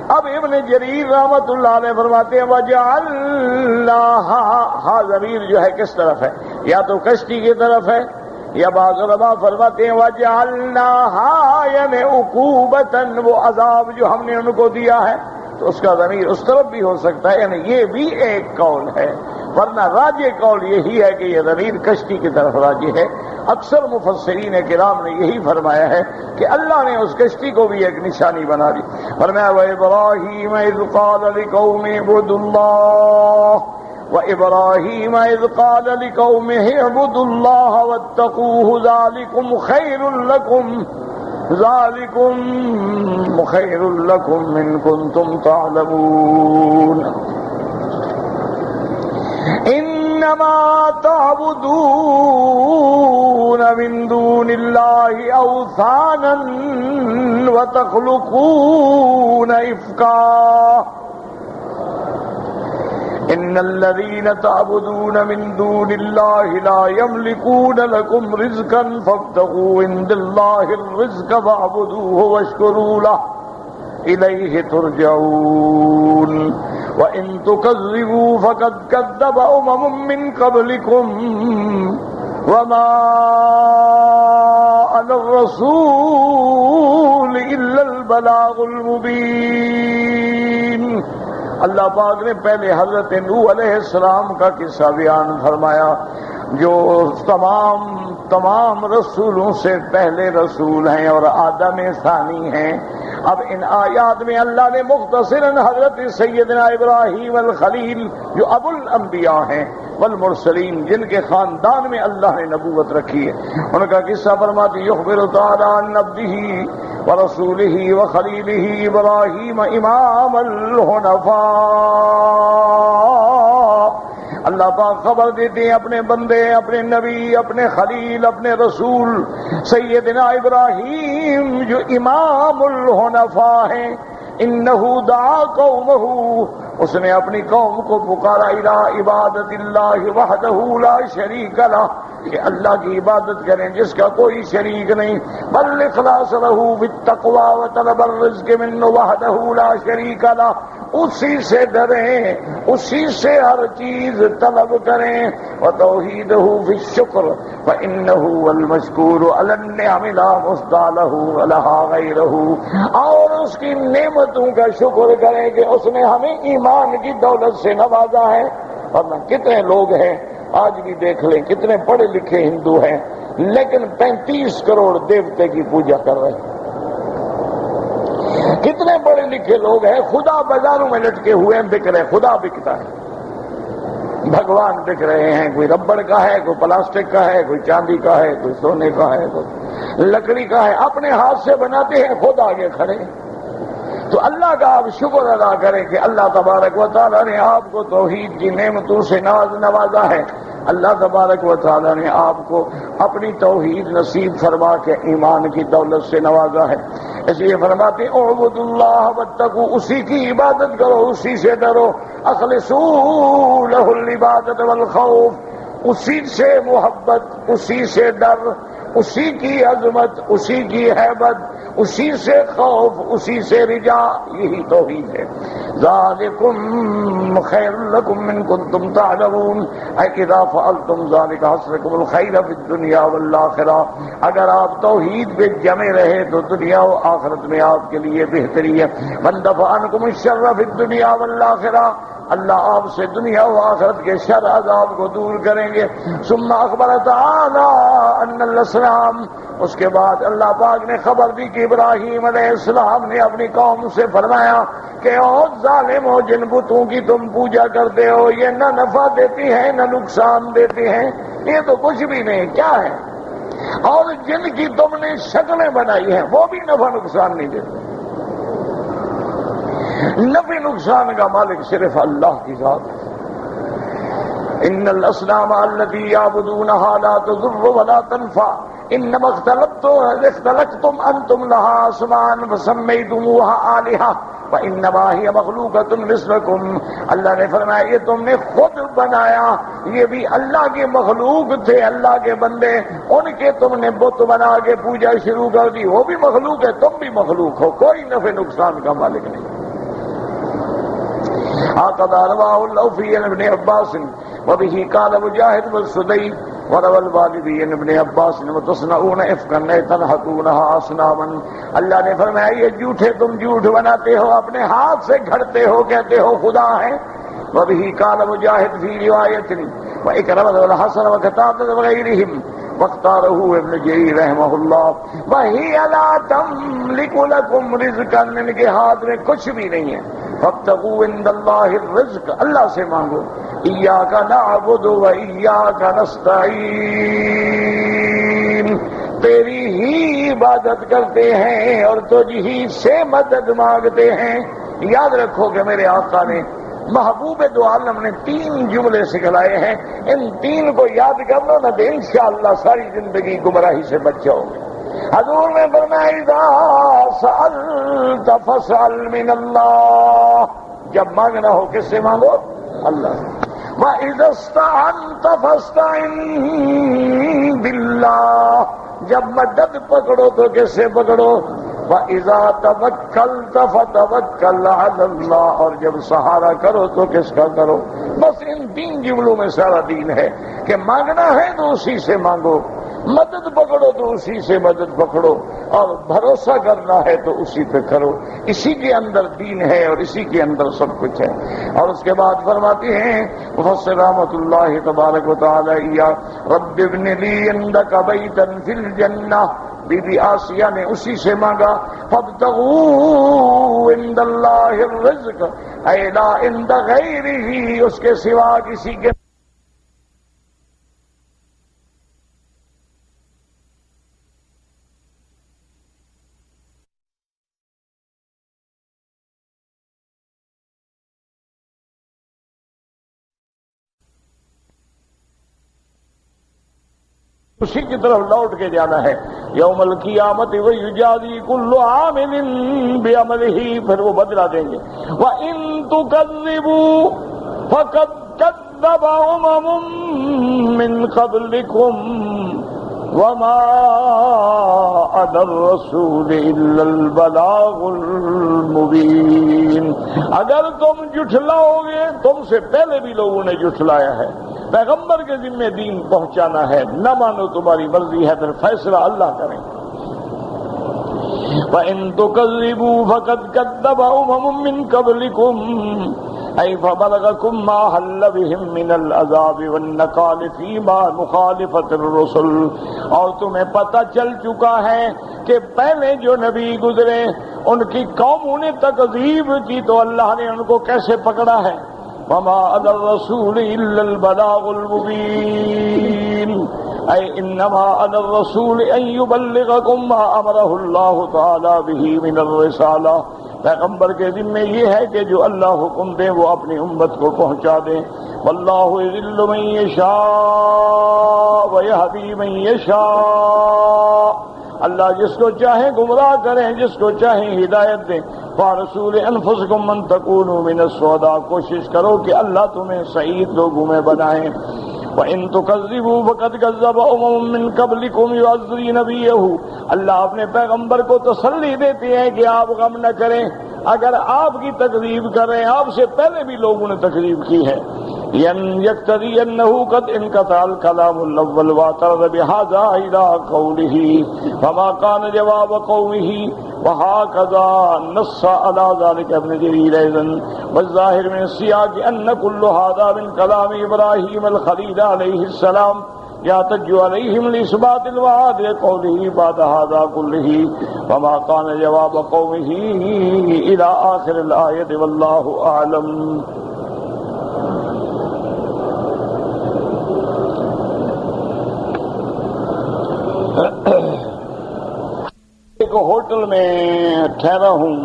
اب ابن جریر رحمۃ اللہ علیہ فرماتے ہیں وجعلناها، ہاں ضمیر جو ہے کس طرف ہے؟ یا تو کشتی کی طرف ہے، یا بعض علماء فرماتے ہیں وجعلناها یعنی عقوبتاً، وہ عذاب جو ہم نے ان کو دیا ہے، تو اس کا ضمیر اس طرف بھی ہو سکتا ہے. یعنی یہ بھی ایک قول ہے. ورنہ راجح قول یہی ہے کہ یہ ضمیر کشتی کی طرف راجح ہے. اکثر مفسرین کرام نے یہی فرمایا ہے کہ اللہ نے اس کشتی کو بھی ایک نشانی بنا دی. فرمایا وَإِبْرَاهِيمَ إِذْ قَالَ لِقَوْمِهِ اعْبُدُوا اللَّهَ وَإِبْرَاهِيمَ إِذْ قَالَ لِقَوْمِهِ اعْبُدُوا اللَّهَ وَاتَّقُوهُ ذَلِكُمْ خَيْرٌ لَكُمْ إِن كُنتُمْ تَعْلَمُونَ. إنما تعبدون من دون الله أوثانا وتخلقون إفكا إن الذين تعبدون من دون الله لا يملكون لكم رزقا فابتغوا عند الله الرزق فاعبدوه واشكروا له إليه ترجعون. وَإِن تُكَذِّبُوا فَقَدْ كَذَّبَ من قبلكم وما على الرسول إلا البلاغ المبين. اللہ پاک نے پہلے حضرت نوح علیہ السلام کا قصہ بیان فرمایا جو تمام رسولوں سے پہلے رسول ہیں اور آدم ثانی ہیں. اب ان آیات میں اللہ نے مختصراً حضرت سیدنا ابراہیم الخلیل جو ابو الانبیاء ہیں والمرسلین جن کے خاندان میں اللہ نے نبوت رکھی ہے ان کا قصہ فرماتی یخبر تعالی عن عبدہ ورسولہ وخلیلہ ابراہیم امام الحنفاء. اللہ پاک خبر دیتے ہیں اپنے بندے، اپنے نبی، اپنے خلیل، اپنے رسول سیدنا ابراہیم جو امام الحنفاء ہیں. انہ دعا قومہ، اس نے اپنی قوم کو پکارا الی عبادت اللہ وحدہ لا شریک لہ کہ اللہ کی عبادت کریں جس کا کوئی شریک نہیں. بل اخلاص لہ بالتقوی وطلب الرزق منہ وحدہ لا شریک لہ، اسی سے ڈریں، اسی سے ہر چیز طلب کریں. وتوحیدہ فی الشکر فانہ المشکور علی النعم لا مصدع لہ ولہا غیرہ، اور اس کی نعمتوں کا شکر کریں کہ اس نے ہمیں ایمان کی دولت سے نوازا ہے. ورنہ کتنے لوگ ہیں آج بھی دیکھ لیں کتنے پڑھے لکھے ہندو ہیں لیکن 35 کروڑ دیوتے کی پوجا کر رہے ہیں. کتنے پڑھے لکھے لوگ ہیں خدا بازاروں میں لٹکے ہوئے ہیں بک رہے، خدا بکتا ہے، بھگوان بک رہے ہیں. کوئی ربڑ کا ہے، کوئی پلاسٹک کا ہے، کوئی چاندی کا ہے، کوئی سونے کا ہے، کوئی لکڑی کا ہے، اپنے ہاتھ سے بناتے ہیں، خود آگے کھڑے ہیں. تو اللہ کا آپ شکر ادا کریں کہ اللہ تبارک و تعالیٰ نے آپ کو توحید کی نعمتوں سے نوازا ہے. اللہ تبارک و تعالیٰ نے آپ کو اپنی توحید نصیب فرما کے ایمان کی دولت سے نوازا ہے. اس لیے فرماتے ہیں اعبدوا اللہ واتقوا، اسی کی عبادت کرو، اسی سے ڈرو. اخلصوا لہ العبادۃ والخوف، اسی سے محبت، اسی سے ڈر، اسی کی عظمت، اسی کی ہیبت، اسی سے خوف، اسی سے رجا، یہی توحید ہے. ذالکم خیر لکم ان کنتم تعلمون، اذا فعلتم ذلک حصلکم الخیر فی الدنیا والآخرہ. اگر آپ توحید پہ جمے رہے تو دنیا و آخرت میں آپ کے لیے بہتری ہے. من دفع عنکم الشر فی الدنیا والآخرہ، اللہ آپ سے دنیا و آخرت کے شر عذاب کو دور کریں گے. ثم اخبر تعالی ان الاسلام، اس کے بعد اللہ پاک نے خبر دی کہ ابراہیم علیہ السلام نے اپنی قوم سے فرمایا کہ او ظالمو، جن بتوں کی تم پوجا کرتے ہو یہ نہ نفع دیتی ہیں نہ نقصان دیتی ہیں، یہ تو کچھ بھی نہیں، کیا ہے؟ اور جن کی تم نے شکلیں بنائی ہیں وہ بھی نفع نقصان نہیں دیتے. نفع نقصان کا مالک صرف اللہ کی ذات ہے. ان الاصنام التي يعبدونها لا تضر ولا تنفع انما اختلقتم انتم لها اسماء فسميتموها آلهة وانما هي مخلوقة مثلكم. اللہ نے فرمایا یہ تم نے خود بنایا، یہ بھی اللہ کے مخلوق تھے، اللہ کے بندے، ان کے تم نے بت بنا کے پوجا شروع کر دی. وہ بھی مخلوق ہے، تم بھی مخلوق ہو، کوئی نفع نقصان کا مالک نہیں. هكذا رواه اللوفي عن ابن عباس وبه قال مجاهد والسدي وروى الوالدي عن ابن عباس وتصنعون افكا تنحتونها اصناما. اللہ نے فرمایا یہ جھوٹے تم جھوٹ بناتے ہو، اپنے ہاتھ سے گھڑتے ہو، کہتے ہو خدا ہے، وبه قال مجاهد في رواية وإكرمة والحسن وقتادة وغيرهم واختاره ابن جرير رحمہ اللہ وهي لا تملك لكم رزقا، ان کے ہاتھ میں کچھ بھی نہیں ہے. فابتغوا عند الله الرزق، اللہ سے مانگو. إياك نعبد وإياك نستعين، تیری ہی عبادت کرتے ہیں اور تجھ ہی سے مدد مانگتے ہیں. یاد رکھو کہ میرے آقا نے محبوب دو عالم نے 3 جملے سکھلائے ہیں، ان 3 کو یاد کر لو نہ تو انشاءاللہ ساری زندگی گمراہی سے بچ جاؤ گے. حضور نے فرمایا اذا سألت فاسأل من اللہ، جب مانگنا ہو کس سے مانگو؟ اللہ سے. وَإِذَا اسْتَعَنْتَ فَاسْتَعِنْ بِاللَّهِ، جب مدد پکڑو تو کس سے پکڑو؟ وَإِذَا تَوَكَّلْتَ فَتَوَكَّلْ عَلَى اللَّهِ، اور جب سہارا کرو تو کس کا کرو؟ بس ان 3 جملوں میں سارا دین ہے کہ مانگنا ہے تو اسی سے مانگو، مدد پکڑو تو اسی سے مدد پکڑو، اور بھروسہ کرنا ہے تو اسی پہ کرو. اسی کے اندر دین ہے اور اسی کے اندر سب کچھ ہے. اور اس کے بعد فرماتے ہیں مفسر رحمۃ اللہ تبارک و تعالی یا رب ابن لی عندک بیتا فی الجنہ، بی بی آسیہ نے اسی سے مانگا. فابتغوا عند اللہ الرزق، اے لا عند غیرہ، اس کے سوا کسی کے اسی کی طرف لوٹ کے جانا ہے. یوم القیامت ویجازی کل عامل بعملہ، پھر وہ بدلہ دیں گے. وَإِن تُكَذِّبُوا فَقَدْ كَذَّبَ أُمَمٌ مِّن قَبْلِكُمْ وَمَا عَلَى الرَّسُولِ إِلَّا الْبَلَاغُ الْمُبِينُ. اگر تم جھٹلاؤ گے، تم سے پہلے بھی لوگوں نے جھٹلایا ہے، پیغمبر کے ذمہ دین پہنچانا ہے. نہ مانو تمہاری مرضی ہے، پھر فیصلہ اللہ کریں. وَإِن تُكَذِّبُوا فَقَدْ كَذَّبَ أُمَمٌ مِّن قَبْلِكُمْ أَيْ فَبَلَغَكُمْ مَا حَلَّ بِهِمْ مِنَ الْعَذَابِ وَالنَّكَالِ فِيمَا مُخَالِفَةِ الرُّسُلِ، اور تمہیں پتہ چل چکا ہے کہ پہلے جو نبی گزرے ان کی قوموں نے تکذیب کی تو اللہ نے ان کو کیسے پکڑا ہے. وَمَا عَلَى الرَّسُولِ إِلَّا الْبَلَاغُ الْمُبِينُ أي إنما على الرسول أن يبلغكم ما أمره الله تعالى به من الرسالة، پیغمبر کے ذمہ یہ ہے کہ جو اللہ حکم دے وہ اپنی امت کو پہنچا دے. واللہ يضل من يشاء ويهدي من يشاء، اللہ جس کو چاہے گمراہ کریں، جس کو چاہے ہدایت دیں. فَرَسُولِ أَنفُسِكُمْ مَنْ تَكُونُوا مِنَ الشُّهَدَاء، کوشش کرو کہ اللہ تمہیں سعید لوگوں میں بنائیں. وَإِن تُكَذِّبُوا فَقَدْ كَذَّبَ أُمَمٌ مِّن قَبْلِكُمْ يُعَذِّرُونَ نَبِيَّهُ، اللہ اپنے پیغمبر کو تسلی دیتے ہیں کہ آپ غم نہ کریں. اگر آپ کی تکذیب کریں، آپ سے پہلے بھی لوگوں نے تکذیب کی ہے. يَقْتَضِي أَنَّهُ قَدْ انْقَطَعَ الْكَلَامُ الْأَوَّلُ وَاعْتَرَضَ بِهَذَا إِلَىٰ قَوْلِهِ فَمَا كَانَ جَوَابَ قَوْمِهِ وَهَكَذَا نَصَّ عَلَىٰ ذَلِكَ ابْنُ جَرِيرٍ أيضًا. وَالظَّاهِرُ مِنَ السِّيَاقِ أَنَّ كُلَّ هَٰذَا مِنْ كَلَامِ إِبْرَاهِيمَ الْخَلِيلِ عَلَيْهِ السَّلَامُ يَحْتَجُّ عَلَيْهِمْ لِإِثْبَاتِ الْوَعْدِ لِقَوْلِهِ بَعْدَ هَٰذَا كُلِّهِ وَمَا كَانَ جَوَابَ قَوْمِهِ إِلَىٰ آخِرِ الْآيَةِ وَاللَّهُ أَعْلَمُ. ایک ہوٹل میں ٹھہرا ہوں،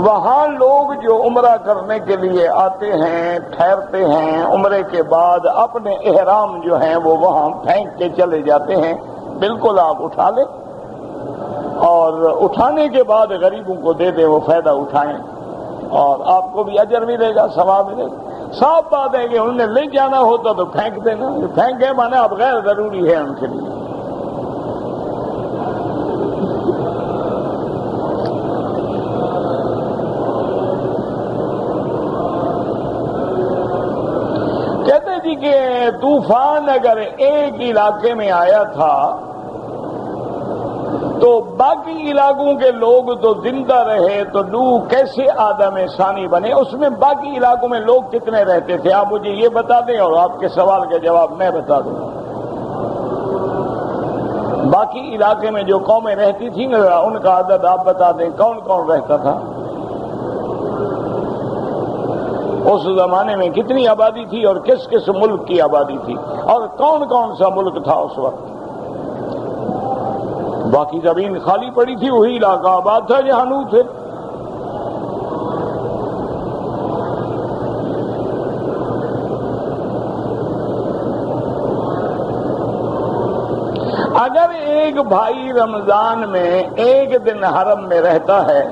وہاں لوگ جو عمرہ کرنے کے لیے آتے ہیں ٹھہرتے ہیں، عمرے کے بعد اپنے احرام جو ہیں وہ وہاں پھینک کے چلے جاتے ہیں. بالکل آپ اٹھا لیں اور اٹھانے کے بعد غریبوں کو دے دیں، وہ فائدہ اٹھائیں اور آپ کو بھی اجر ملے گا، ثواب ملے گا. صاف بات ہے کہ انہیں لے جانا ہوتا تو پھینک دینا، پھینکے مانے اب غیر ضروری ہے ان کے لیے. کہتے جی کہ طوفان اگر ایک علاقے میں آیا تھا تو باقی علاقوں کے لوگ تو زندہ رہے تو نوح کیسے آدم ثانی بنے؟ اس میں باقی علاقوں میں لوگ کتنے رہتے تھے؟ آپ مجھے یہ بتا دیں اور آپ کے سوال کا جواب میں بتا دوں. باقی علاقے میں جو قومیں رہتی تھیں ان کا عدد آپ بتا دیں، کون کون رہتا تھا؟ اس زمانے میں کتنی آبادی تھی اور کس کس ملک کی آبادی تھی اور کون کون سا ملک تھا اس وقت؟ باقی زمین خالی پڑی تھی، وہی علاقہ آباد تھا جہاں نوح تھے. اگر ایک بھائی رمضان میں ایک دن حرم میں رہتا ہے،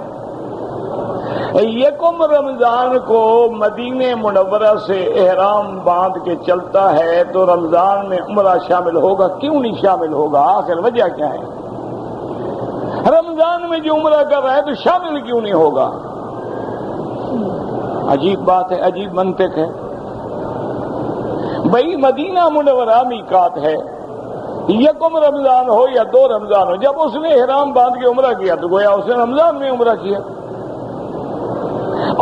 یکم رمضان کو مدینہ منورہ سے احرام باندھ کے چلتا ہے، تو رمضان میں عمرہ شامل ہوگا؟ کیوں نہیں شامل ہوگا؟ آخر وجہ کیا ہے؟ رمضان میں جو عمرہ کر رہا ہے تو شامل کیوں نہیں ہوگا؟ عجیب بات ہے، عجیب منطق ہے. بھائی مدینہ منورہ میقات ہے، یکم رمضان ہو یا 2 رمضان ہو، جب اس نے احرام باندھ کے عمرہ کیا تو گویا اس نے رمضان میں عمرہ کیا.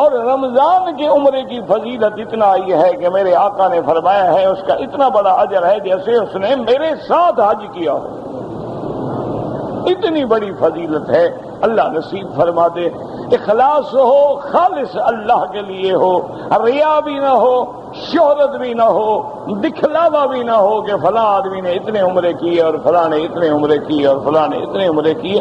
اور رمضان کے عمرے کی فضیلت اتنا آئی ہے کہ میرے آقا نے فرمایا ہے اس کا اتنا بڑا اجر ہے جیسے اس نے میرے ساتھ حج کیا ہو. اتنی بڑی فضیلت ہے. اللہ نصیب فرما دے. اخلاص ہو، خالص اللہ کے لیے ہو، ریا بھی نہ ہو، شہرت بھی نہ ہو، دکھلاوا بھی نہ ہو کہ فلاں آدمی نے اتنے عمرے کیے اور فلاں نے اتنے عمرے کیے اور فلاں نے اتنے عمرے کیے.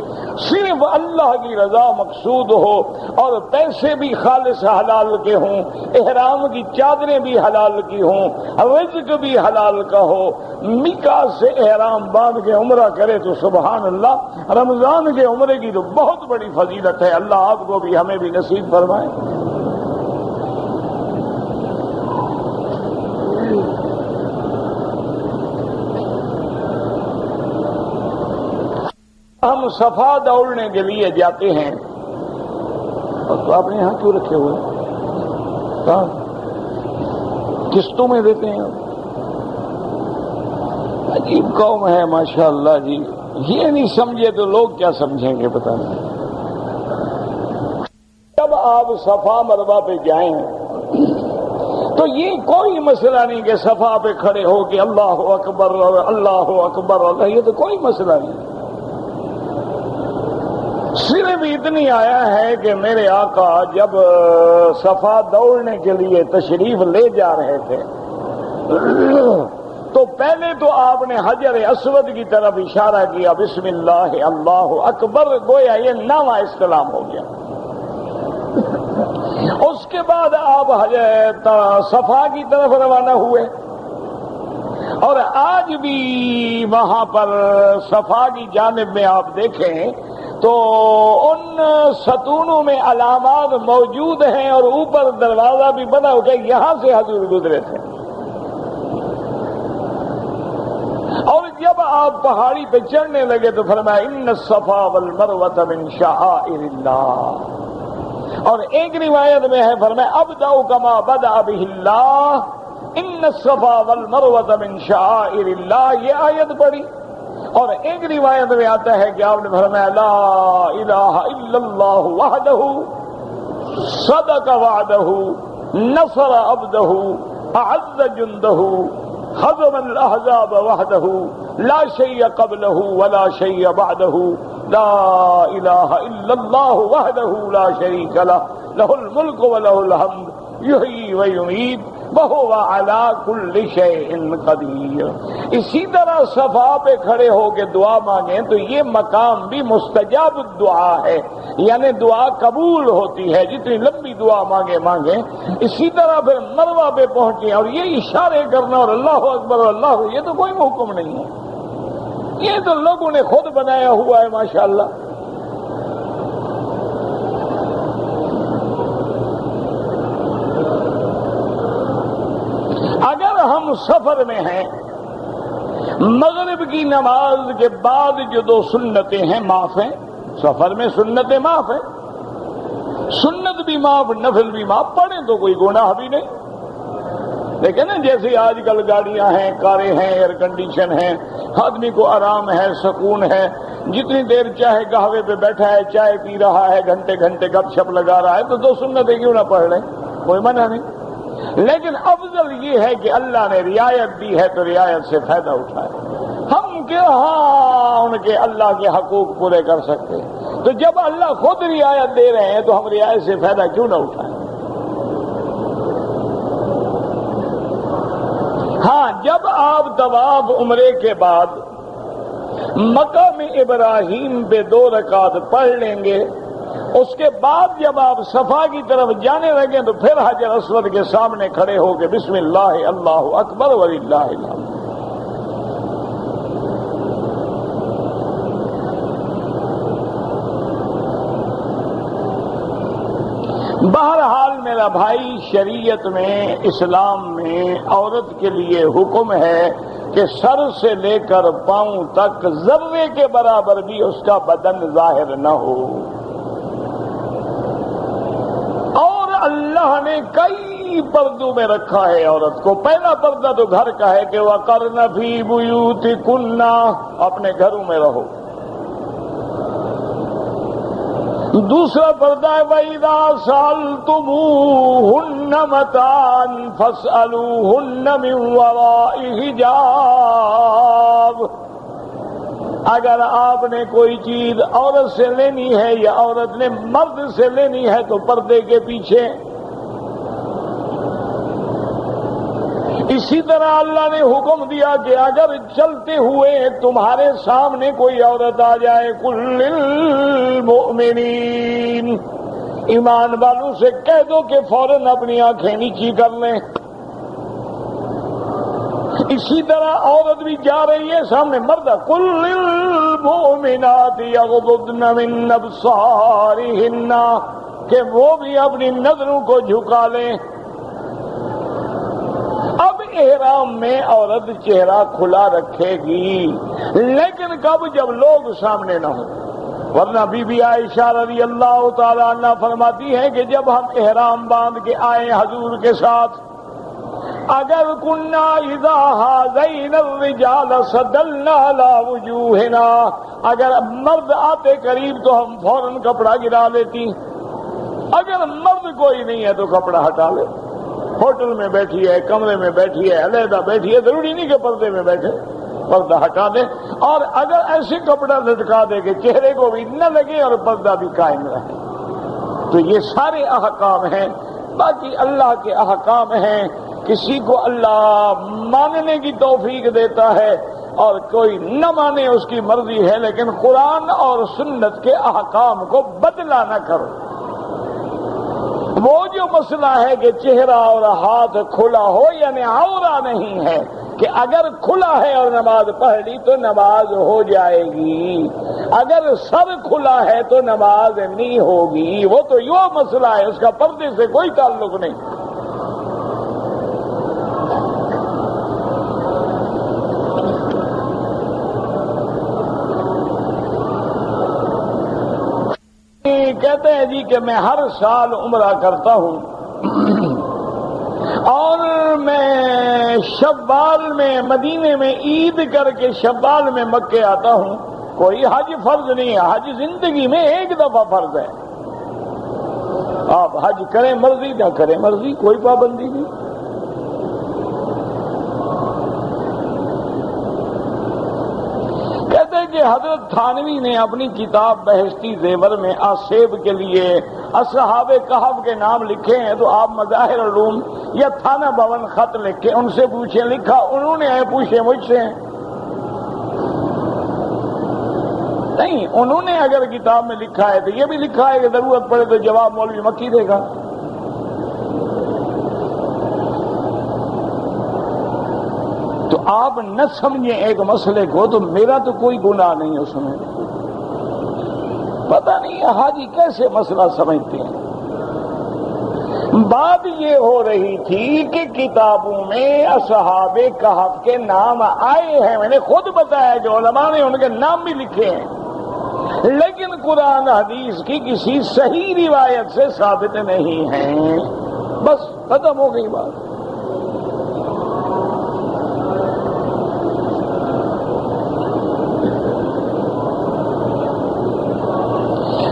صرف اللہ کی رضا مقصود ہو اور پیسے بھی خالص حلال کے ہوں، احرام کی چادریں بھی حلال کی ہوں، رزق بھی حلال کا ہو. میقات سے احرام باندھ کے عمرہ کرے تو سبحان اللہ، رمضان کے عمرے کی تو بہت بڑی فضیلت ہے. اللہ آپ کو بھی ہمیں بھی نصیب فرمائے. ہم صفا دوڑنے کے لیے جاتے ہیں تو آپ نے یہاں کیوں رکھے ہوئے؟ قسطوں میں دیتے ہیں. عجیب قوم ہے ماشاءاللہ جی. یہ نہیں سمجھے تو لوگ کیا سمجھیں گے پتہ نہیں. جب آپ صفا مروا پہ جائیں تو یہ کوئی مسئلہ نہیں کہ صفا پہ کھڑے ہو کہ اللہ اکبر اللہ اکبر اللہ، یہ تو کوئی مسئلہ نہیں. صرف اتنی آیا ہے کہ میرے آقا جب صفا دوڑنے کے لیے تشریف لے جا رہے تھے تو پہلے تو آپ نے حجر اسود کی طرف اشارہ کیا، بسم اللہ اللہ اکبر، گویا یہ 9واں استلام ہو گیا. اس کے بعد آپ صفا کی طرف روانہ ہوئے اور آج بھی وہاں پر صفا کی جانب میں آپ دیکھیں تو ان ستونوں میں علامات موجود ہیں اور اوپر دروازہ بھی بنا ہو گیا، یہاں سے حضور گزرے تھے. اور جب آپ پہاڑی پہ چڑھنے لگے تو فرمایا ان الصفا والمروۃ من شعائر اللہ. اور ایک روایت میں ہے فرمایا ابدأ کما بدأ بہ اللہ ان الصفا والمروۃ من شعائر اللہ. یہ آیت پڑھی. اور ایک روایت میں آتا ہے کہ آپ نے فرمایا لا الہ الا اللہ وحدہ صدق وعدہ نصر عبدہ اعز جندہ حزم الاحزاب وحدہ لا شیء قبلہ ولا شیء بعدہ لا الہ الا اللہ وحدہ لا شریک لہ لہ الملک ولہ الحمد یحیی ویمیت وہو علی کل شیء قدیر. اسی طرح صفا پہ کھڑے ہو کے دعا مانگیں تو یہ مقام بھی مستجاب الدعا ہے، یعنی دعا قبول ہوتی ہے. جتنی لمبی دعا مانگیں. اسی طرح پھر مروہ پہ پہنچے اور یہ اشارے کرنا اور اللہ اکبر اللہ، یہ تو کوئی حکم نہیں ہے، یہ تو لوگوں نے خود بنایا ہوا ہے ماشاءاللہ. اگر ہم سفر میں ہیں، مغرب کی نماز کے بعد جو 2 سنتیں ہیں معاف ہیں. سفر میں سنتیں معاف ہیں، سنت بھی معاف، نفل بھی معاف، پڑھیں تو کوئی گناہ بھی نہیں. لیکن جیسے آج کل گاڑیاں ہیں، کاریں ہیں، ایئر کنڈیشن ہیں، آدمی کو آرام ہے، سکون ہے، جتنی دیر چاہے قہوے پہ بیٹھا ہے، چائے پی رہا ہے، گھنٹے گھنٹے گپ شپ لگا رہا ہے، تو دو سنتیں کیوں نہ پڑھ لیں، کوئی منع نہیں۔ لیکن افضل یہ ہے کہ اللہ نے رعایت دی ہے تو رعایت سے فائدہ اٹھائے۔ ہم کہاں ان کے اللہ کے حقوق پورے کر سکتے؟ تو جب اللہ خود رعایت دے رہے ہیں تو ہم رعایت سے فائدہ کیوں نہ اٹھائیں؟ ہاں، جب آپ طواف عمرے کے بعد مقام ابراہیم پہ 2 رکعت پڑھ لیں گے، اس کے بعد جب آپ صفا کی طرف جانے لگیں تو پھر حجر اسود کے سامنے کھڑے ہو کے بسم اللہ اللہ اکبر وللہ الحمد۔ بہرحال میرا بھائی، شریعت میں، اسلام میں عورت کے لیے حکم ہے کہ سر سے لے کر پاؤں تک ذرے کے برابر بھی اس کا بدن ظاہر نہ ہو، اور اللہ نے کئی پردوں میں رکھا ہے عورت کو۔ پہلا پردہ تو گھر کا ہے کہ وَقَرْنَ فِي بُيُوتِكُنَّ، اپنے گھروں میں رہو۔ دوسرا پردہ ہے وَإِذَا سَأَلْتُمُوهُنَّ مَتَاعًا فَاسْأَلُوهُنَّ مِنْ وَرَاءِ حِجَابٍ، اگر آپ نے کوئی چیز عورت سے لینی ہے یا عورت نے مرد سے لینی ہے تو پردے کے پیچھے۔ اسی طرح اللہ نے حکم دیا کہ اگر چلتے ہوئے تمہارے سامنے کوئی عورت آ جائے، قُل لِّلْمُؤْمِنِينَ، ایمان والوں سے کہہ دو کہ فوراً اپنی آنکھیں نیچی کر لیں۔ اسی طرح عورت بھی جا رہی ہے، سامنے مرد، قُل لِّلْمُؤْمِنَاتِ يَغْضُضْنَ مِنْ أَبْصَارِهِنَّ، کہ وہ بھی اپنی نظروں کو جھکا لیں۔ اب احرام میں عورت چہرہ کھلا رکھے گی، لیکن کب؟ جب لوگ سامنے نہ ہوں، ورنہ بی بی عائشہ رضی اللہ تعالی عنہ فرماتی ہیں کہ جب ہم احرام باندھ کے آئے حضور کے ساتھ، اگر کننا اذا هذین الرجال صدلنا علی وجوہنا، اگر مرد آتے قریب تو ہم فوراً کپڑا گرا لیتی، اگر مرد کوئی نہیں ہے تو کپڑا ہٹا لے۔ ہوٹل میں بیٹھی ہے، کمرے میں بیٹھی ہے، علیحدہ بیٹھی ہے، ضروری نہیں کہ پردے میں بیٹھے، پردہ ہٹا دے، اور اگر ایسے کپڑا لٹکا دے کہ چہرے کو بھی نہ لگے اور پردہ بھی قائم رہے۔ تو یہ سارے احکام ہیں، باقی اللہ کے احکام ہیں۔ کسی کو اللہ ماننے کی توفیق دیتا ہے اور کوئی نہ مانے، اس کی مرضی ہے، لیکن قرآن اور سنت کے احکام کو بدلا نہ کرو۔ وہ جو مسئلہ ہے کہ چہرہ اور ہاتھ کھلا ہو، یعنی عورہ نہیں ہے، کہ اگر کھلا ہے اور نماز پڑھ لی تو نماز ہو جائے گی، اگر سر کھلا ہے تو نماز نہیں ہوگی، وہ تو یہ مسئلہ ہے، اس کا پردے سے کوئی تعلق نہیں۔ کہتے ہیں جی کہ میں ہر سال عمرہ کرتا ہوں اور میں شوال میں مدینے میں عید کر کے شوال میں مکے آتا ہوں، کوئی حج فرض نہیں ہے، حج زندگی میں ایک دفعہ فرض ہے، آپ حج کریں مرضی نہ کریں مرضی، کوئی پابندی نہیں۔ کہتے ہیں کہ حضرت تھانوی نے اپنی کتاب بہشتی زیور میں آصیب کے لیے اصحاب کہف کے نام لکھے ہیں، تو آپ مظاہر علوم یا تھانہ بھون خط لکھ کے ان سے پوچھیں، لکھا انہوں نے ہے، پوچھیں مجھ سے ہیں نہیں، انہوں نے اگر کتاب میں لکھا ہے تو یہ بھی لکھا ہے کہ ضرورت پڑے تو جواب مولوی مکی دے گا۔ تو آپ نہ سمجھیں ایک مسئلے کو تو میرا تو کوئی گناہ نہیں اس میں، پتہ نہیں حاجی کیسے مسئلہ سمجھتے ہیں۔ بات یہ ہو رہی تھی کہ کتابوں میں اصحاب کہف کے نام آئے ہیں، میں نے خود بتایا کہ علماء نے ان کے نام بھی لکھے ہیں، لیکن قرآن حدیث کی کسی صحیح روایت سے ثابت نہیں ہیں، بس ختم ہو گئی بات۔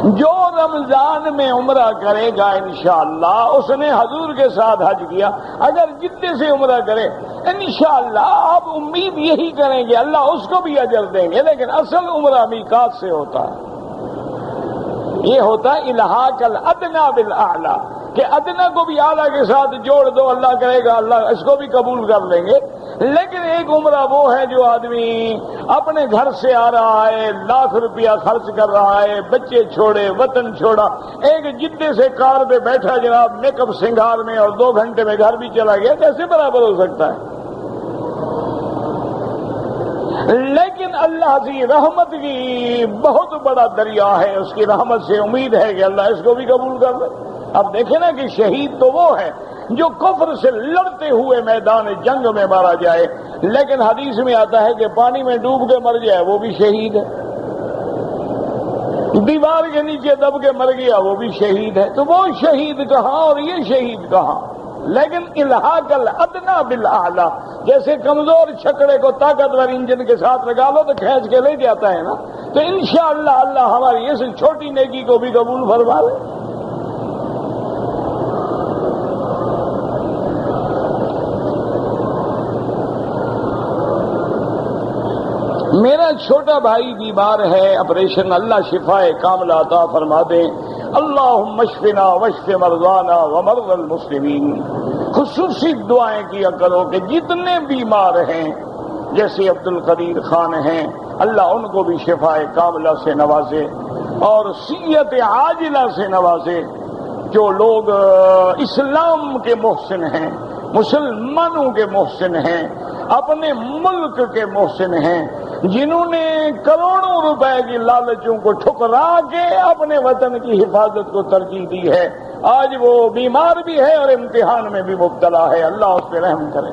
جو رمضان میں عمرہ کرے گا انشاءاللہ اس نے حضور کے ساتھ حج کیا، اگر جدے سے عمرہ کرے انشاءاللہ آپ امید یہی کریں گے اللہ اس کو بھی اجر دیں گے، لیکن اصل عمرہ میقات سے ہوتا ہے۔ یہ ہوتا ہے الحاق الادنی بالاعلی، کہ ادنا کو بھی اعلیٰ کے ساتھ جوڑ دو، اللہ کرے گا اللہ اس کو بھی قبول کر لیں گے۔ لیکن ایک عمرہ وہ ہے جو آدمی اپنے گھر سے آ رہا ہے، لاکھ روپیہ خرچ کر رہا ہے، بچے چھوڑے، وطن چھوڑا، ایک جدے سے کار پہ بیٹھا جناب میک اپ سنگار میں اور 2 گھنٹے میں گھر بھی چلا گیا، کیسے برابر ہو سکتا ہے؟ لیکن اللہ کی رحمت کی بہت بڑا دریا ہے، اس کی رحمت سے امید ہے کہ اللہ اس کو بھی قبول کر لے۔ اب دیکھیں نا کہ شہید تو وہ ہے جو کفر سے لڑتے ہوئے میدان جنگ میں مارا جائے، لیکن حدیث میں آتا ہے کہ پانی میں ڈوب کے مر جائے وہ بھی شہید ہے، دیوار کے نیچے دب کے مر گیا وہ بھی شہید ہے۔ تو وہ شہید کہاں اور یہ شہید کہاں؟ لیکن الحاق الادنی بالاعلی، جیسے کمزور چھکڑے کو طاقتور انجن کے ساتھ لگا لو تو کھینچ کے لے جاتا ہے نا، تو انشاءاللہ اللہ ہماری اس چھوٹی نیکی کو بھی قبول فرما لے۔ میرا چھوٹا بھائی بیمار ہے، آپریشن، اللہ شفائے کاملہ عطا فرما دے۔ اللہم اشفنا واشف مرضانا ومرضى المسلمین۔ خصوصی دعائیں کیا کرو کہ جتنے بیمار ہیں، جیسے عبد القدیر خان ہیں، اللہ ان کو بھی شفائے کاملہ سے نوازے اور صحت عاجلہ سے نوازے۔ جو لوگ اسلام کے محسن ہیں، مسلمانوں کے محسن ہیں، اپنے ملک کے محسن ہیں، جنہوں نے کروڑوں روپے کی لالچوں کو ٹھکرا کے اپنے وطن کی حفاظت کو ترجیح دی ہے، آج وہ بیمار بھی ہے اور امتحان میں بھی مبتلا ہے، اللہ اس پہ رحم کرے۔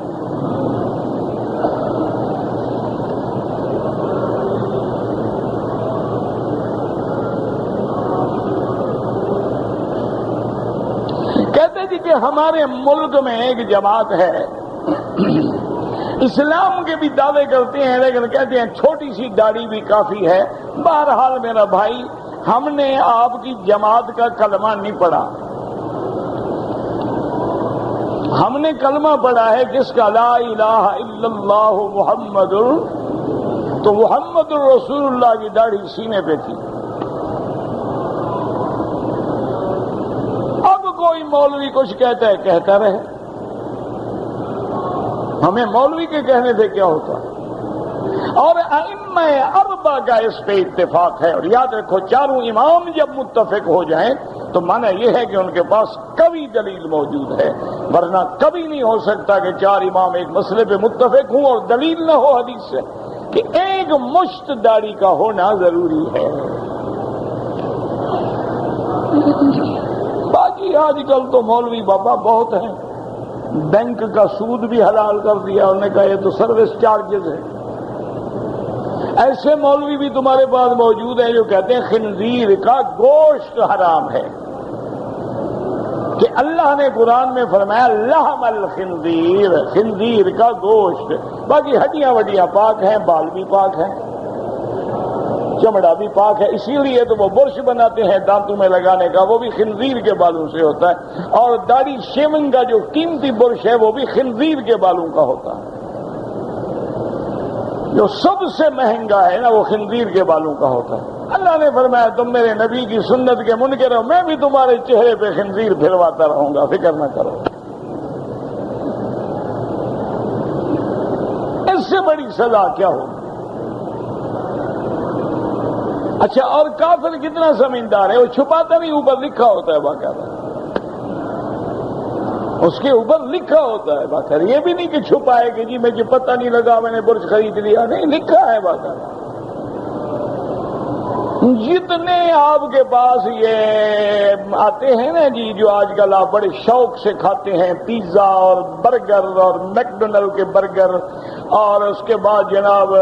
کہتے جی کہ ہمارے ملک میں ایک جماعت ہے، اسلام کے بھی دعوے کرتے ہیں لیکن کہتے ہیں چھوٹی سی داڑھی بھی کافی ہے۔ بہرحال میرا بھائی، ہم نے آپ کی جماعت کا کلمہ نہیں پڑھا، ہم نے کلمہ پڑھا ہے جس کا لا الہ الا اللہ محمد، تو محمد الرسول اللہ کی داڑھی سینے پہ تھی۔ اب کوئی مولوی کچھ کہتا ہے، کہتا رہے، ہمیں مولوی کے کہنے سے کیا ہوتا ہے؟ اور ائمہ اربعہ کا اس پہ اتفاق ہے، اور یاد رکھو چاروں امام جب متفق ہو جائیں تو معنی یہ ہے کہ ان کے پاس کبھی دلیل موجود ہے، ورنہ کبھی نہیں ہو سکتا کہ 4 امام ایک مسئلے پہ متفق ہوں اور دلیل نہ ہو حدیث سے، کہ ایک مشت داڑھی کا ہونا ضروری ہے۔ باقی آج کل تو مولوی بابا بہت ہیں، بینک کا سود بھی حلال کر دیا، انہوں نے کہا یہ تو سروس چارجز ہے۔ ایسے مولوی بھی تمہارے پاس موجود ہیں جو کہتے ہیں خنزیر کا گوشت حرام ہے، کہ اللہ نے قرآن میں فرمایا لحم الخنزیر، خنزیر کا گوشت، باقی ہڈیاں وڈیاں پاک ہیں، بال بھی پاک ہیں، چمڑا بھی پاک ہے، اسی لیے تو وہ برش بناتے ہیں دانتوں میں لگانے کا، وہ بھی خنزیر کے بالوں سے ہوتا ہے، اور داڑھی شیونگ کا جو قیمتی برش ہے وہ بھی خنزیر کے بالوں کا ہوتا ہے۔ جو سب سے مہنگا ہے نا وہ خنزیر کے بالوں کا ہوتا ہے۔ اللہ نے فرمایا تم میرے نبی کی سنت کے منکر ہو، میں بھی تمہارے چہرے پہ خنزیر پھرواتا رہوں گا، فکر نہ کرو۔ اس سے بڑی سزا کیا ہوگی؟ اچھا، اور کافر کتنا سمجھدار ہے، وہ چھپاتا نہیں، اوپر لکھا ہوتا ہے باقاعدہ، اس کے اوپر لکھا ہوتا ہے باقاعدہ، یہ بھی نہیں کہ چھپائے کہ جی مجھے پتہ نہیں لگا میں نے برش خرید لیا، نہیں، لکھا ہے باقاعدہ۔ جتنے آپ کے پاس یہ آتے ہیں نا جی، جو آج کل آپ بڑے شوق سے کھاتے ہیں، پیزا اور برگر اور میکڈونلڈ کے برگر، اور اس کے بعد جناب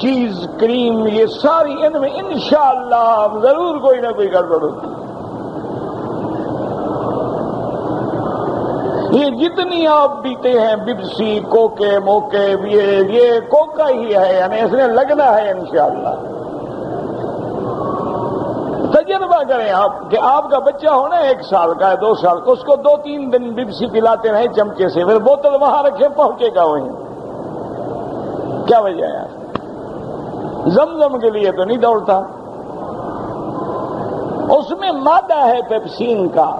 چیز کریم، یہ ساری ان میں انشاءاللہ ضرور کوئی نہ کوئی گڑبڑ ہوتی ہے۔ یہ جتنی آپ پیتے ہیں بپسی، کوکے موکے، یہ کوکا ہی ہے، یعنی اس نے لگنا ہے انشاءاللہ۔ تجربہ کریں آپ کہ آپ کا بچہ ہونا 1 سال کا ہے 2 سال کا، اس کو 2-3 دن بپسی پلاتے رہیں چمچے سے، پھر بوتل وہاں رکھے پہنچے گا وہیں. کیا وجہ ہے یار؟ زمزم کے لیے تو نہیں دوڑتا. اس میں مادہ ہے پیپسین کا.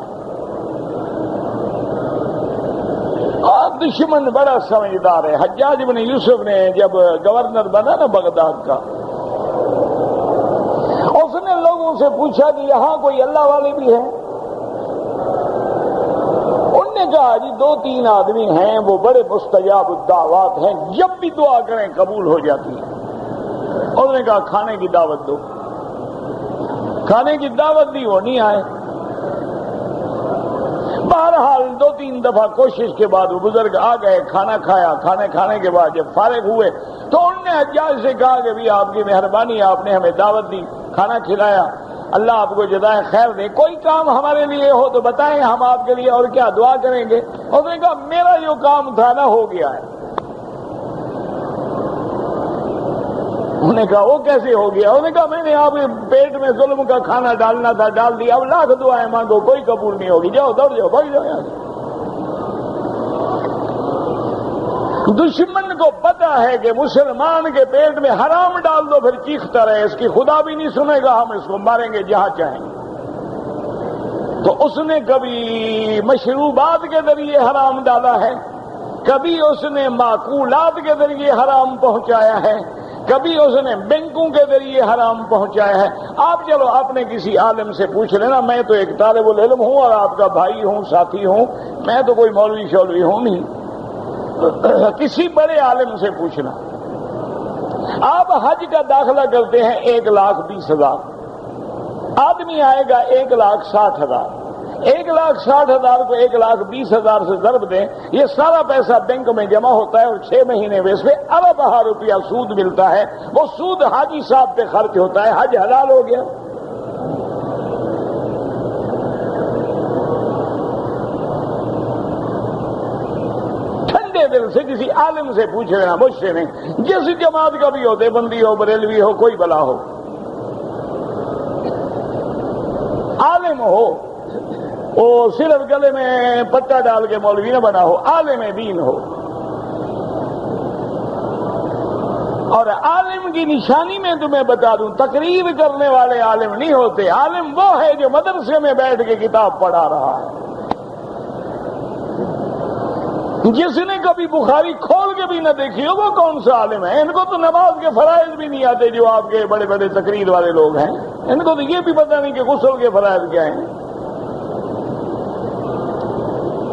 اور دشمن بڑا سمجھدار ہے. حجاج بن یوسف نے جب گورنر بنا نا بغداد کا، اس نے لوگوں سے پوچھا کہ یہاں کوئی اللہ والے بھی ہیں؟ انہوں نے کہا جی 2-3 آدمی ہیں، وہ بڑے مستجاب الدعوات ہیں، جب بھی دعا کریں قبول ہو جاتی ہے. انہوں نے کہا کھانے کی دعوت دو. کھانے کی دعوت دی، وہ نہیں آئے. بہرحال 2-3 دفعہ کوشش کے بعد وہ بزرگ آ گئے، کھانا کھایا. کھانے کے بعد جب فارغ ہوئے تو انہوں نے حجاج سے کہا کہ بھی آپ کی مہربانی، آپ نے ہمیں دعوت دی، کھانا کھلایا، اللہ آپ کو جزائے خیر دے. کوئی کام ہمارے لیے ہو تو بتائیں، ہم آپ کے لیے اور کیا دعا کریں گے. اور نے کہا میرا جو کام تھا نا ہو گیا ہے. انہوں نے کہا وہ کیسے ہو گیا؟ انہوں نے کہا میں نے آپ کے پیٹ میں ظلم کا کھانا ڈالنا تھا، ڈال دیا. اب لاکھ دعائیں مانگو کوئی قبول نہیں ہوگی. جاؤ دوڑ جاؤ، بھاگ جاؤ یہاں سے. دشمن کو پتا ہے کہ مسلمان کے پیٹ میں حرام ڈال دو پھر چیختا رہے، اس کی خدا بھی نہیں سنے گا، ہم اس کو ماریں گے جہاں چاہیں گے. تو اس نے کبھی مشروبات کے ذریعے حرام ڈالا ہے، کبھی اس نے معقولات کے ذریعے حرام پہنچایا ہے، کبھی اس نے بینکوں کے ذریعے حرام پہنچایا ہے. آپ چلو اپنے کسی عالم سے پوچھ لینا. میں تو ایک طالب العلم ہوں اور آپ کا بھائی ہوں، ساتھی ہوں، میں تو کوئی مولوی شولوی ہوں نہیں. کسی بڑے عالم سے پوچھنا. آپ حج کا داخلہ کرتے ہیں 1,20,000، آدمی آئے گا 1,60,000. 1,60,000 کو 1,20,000 سے ضرب دیں، یہ سارا پیسہ بینک میں جمع ہوتا ہے اور 6 مہینے میں اس پہ ارب روپیہ سود ملتا ہے. وہ سود حاجی صاحب پہ خرچ ہوتا ہے. حج حلال ہو گیا. ٹھنڈے دل سے کسی عالم سے پوچھ لینا، مجھ سے نہیں. جس جماعت کا بھی ہو، دیوبندی ہو، بریلوی ہو، کوئی بلا ہو، عالم ہو، وہ صرف گلے میں پٹا ڈال کے مولوی نہ بنا ہو، عالم دین ہو. اور عالم کی نشانی میں تمہیں بتا دوں، تقریر کرنے والے عالم نہیں ہوتے. عالم وہ ہے جو مدرسے میں بیٹھ کے کتاب پڑھا رہا ہے. جس نے کبھی بخاری کھول کے بھی نہ دیکھی ہو وہ کون سا عالم ہے؟ ان کو تو نماز کے فرائض بھی نہیں آتے جو آپ کے بڑے بڑے تقریر والے لوگ ہیں. ان کو تو یہ بھی پتہ نہیں کہ غسل کے فرائض کیا ہیں.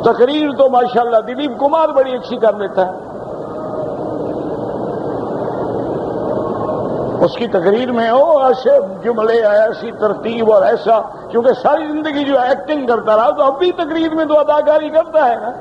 تقریر تو ماشاءاللہ دلیپ کمار بڑی اچھی کر لیتا ہے. اس کی تقریر میں ایسے جملے، ایسی ترتیب اور ایسا، کیونکہ ساری زندگی جو ایکٹنگ کرتا رہا تو اب بھی تقریر میں تو اداکاری کرتا ہے نا.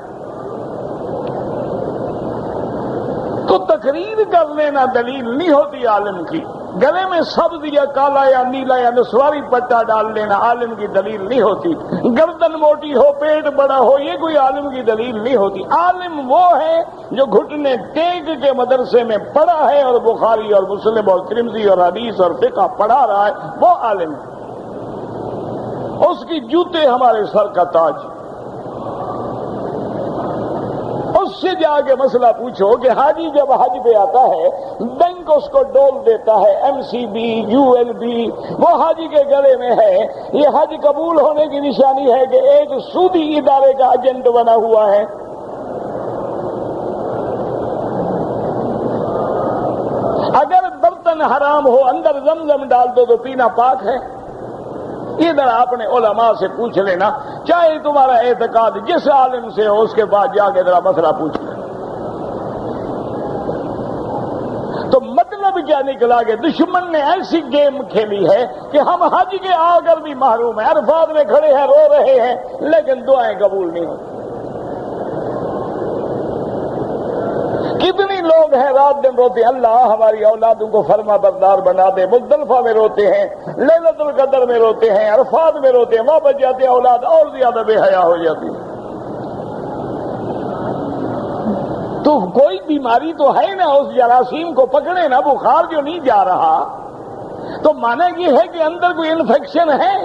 تو تقریر کر لینا دلیل نہیں ہوتی عالم کی. گلے میں سبز یا کالا یا نیلا یا نسواری پٹا ڈال لینا عالم کی دلیل نہیں ہوتی. گردن موٹی ہو، پیٹ بڑا ہو، یہ کوئی عالم کی دلیل نہیں ہوتی. عالم وہ ہے جو گھٹنے ٹیک کے مدرسے میں پڑھا ہے اور بخاری اور مسلم اور ترمذی اور حدیث اور فقہ پڑھا رہا ہے، وہ عالم ہے. اس کی جوتے ہمارے سر کا تاج. اس سے جا کے مسئلہ پوچھو کہ حاجی جب حج پہ آتا ہے، بینک اس کو ڈول دیتا ہے، MCB، ULB، وہ حاجی کے گلے میں ہے. یہ حج قبول ہونے کی نشانی ہے کہ ایک سودی ادارے کا ایجنٹ بنا ہوا ہے. اگر برتن حرام ہو اندر زمزم ڈال دو تو پینا پاک ہے. ادھر آپ نے علماء سے پوچھ لینا، چاہے تمہارا اعتقاد جس عالم سے ہو، اس کے بعد جا کے ذرا مسئلہ پوچھ لینا. تو مطلب کیا نکلا کہ دشمن نے ایسی گیم کھیلی ہے کہ ہم حج کے آ کر بھی محروم ہیں. عرفات میں کھڑے ہیں، رو رہے ہیں، لیکن دعائیں قبول نہیں ہوتی. کتنی لوگ ہیں رات دن روتے، اللہ ہماری اولادوں کو فرما بردار بنا دے. مزدلفہ میں روتے ہیں، لیلۃ القدر میں روتے ہیں، عرفات میں روتے ہیں. وہاں بچ جاتے ہیں، اولاد اور زیادہ بے حیا ہو جاتی ہے. تو کوئی بیماری تو ہے نا، اس جراثیم کو پکڑے نا. بخار جو نہیں جا رہا، تو مانا یہ ہے کہ اندر کوئی انفیکشن ہے.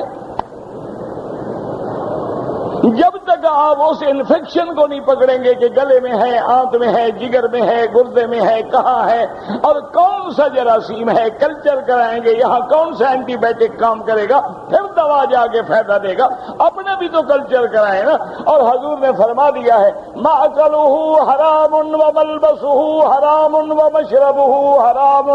جب تک آپ اس انفیکشن کو نہیں پکڑیں گے کہ گلے میں ہے، آنت میں ہے، جگر میں ہے، گردے میں ہے، کہاں ہے اور کون سا جراثیم ہے، کلچر کرائیں گے یہاں کون سا اینٹی بائیوٹک کام کرے گا، پھر دوا جا کے فائدہ دے گا. اپنے بھی تو کلچر کرائیں نا. اور حضور نے فرما دیا ہے مأکلہ حرام وملبسہ حرام ومشربہ حرام.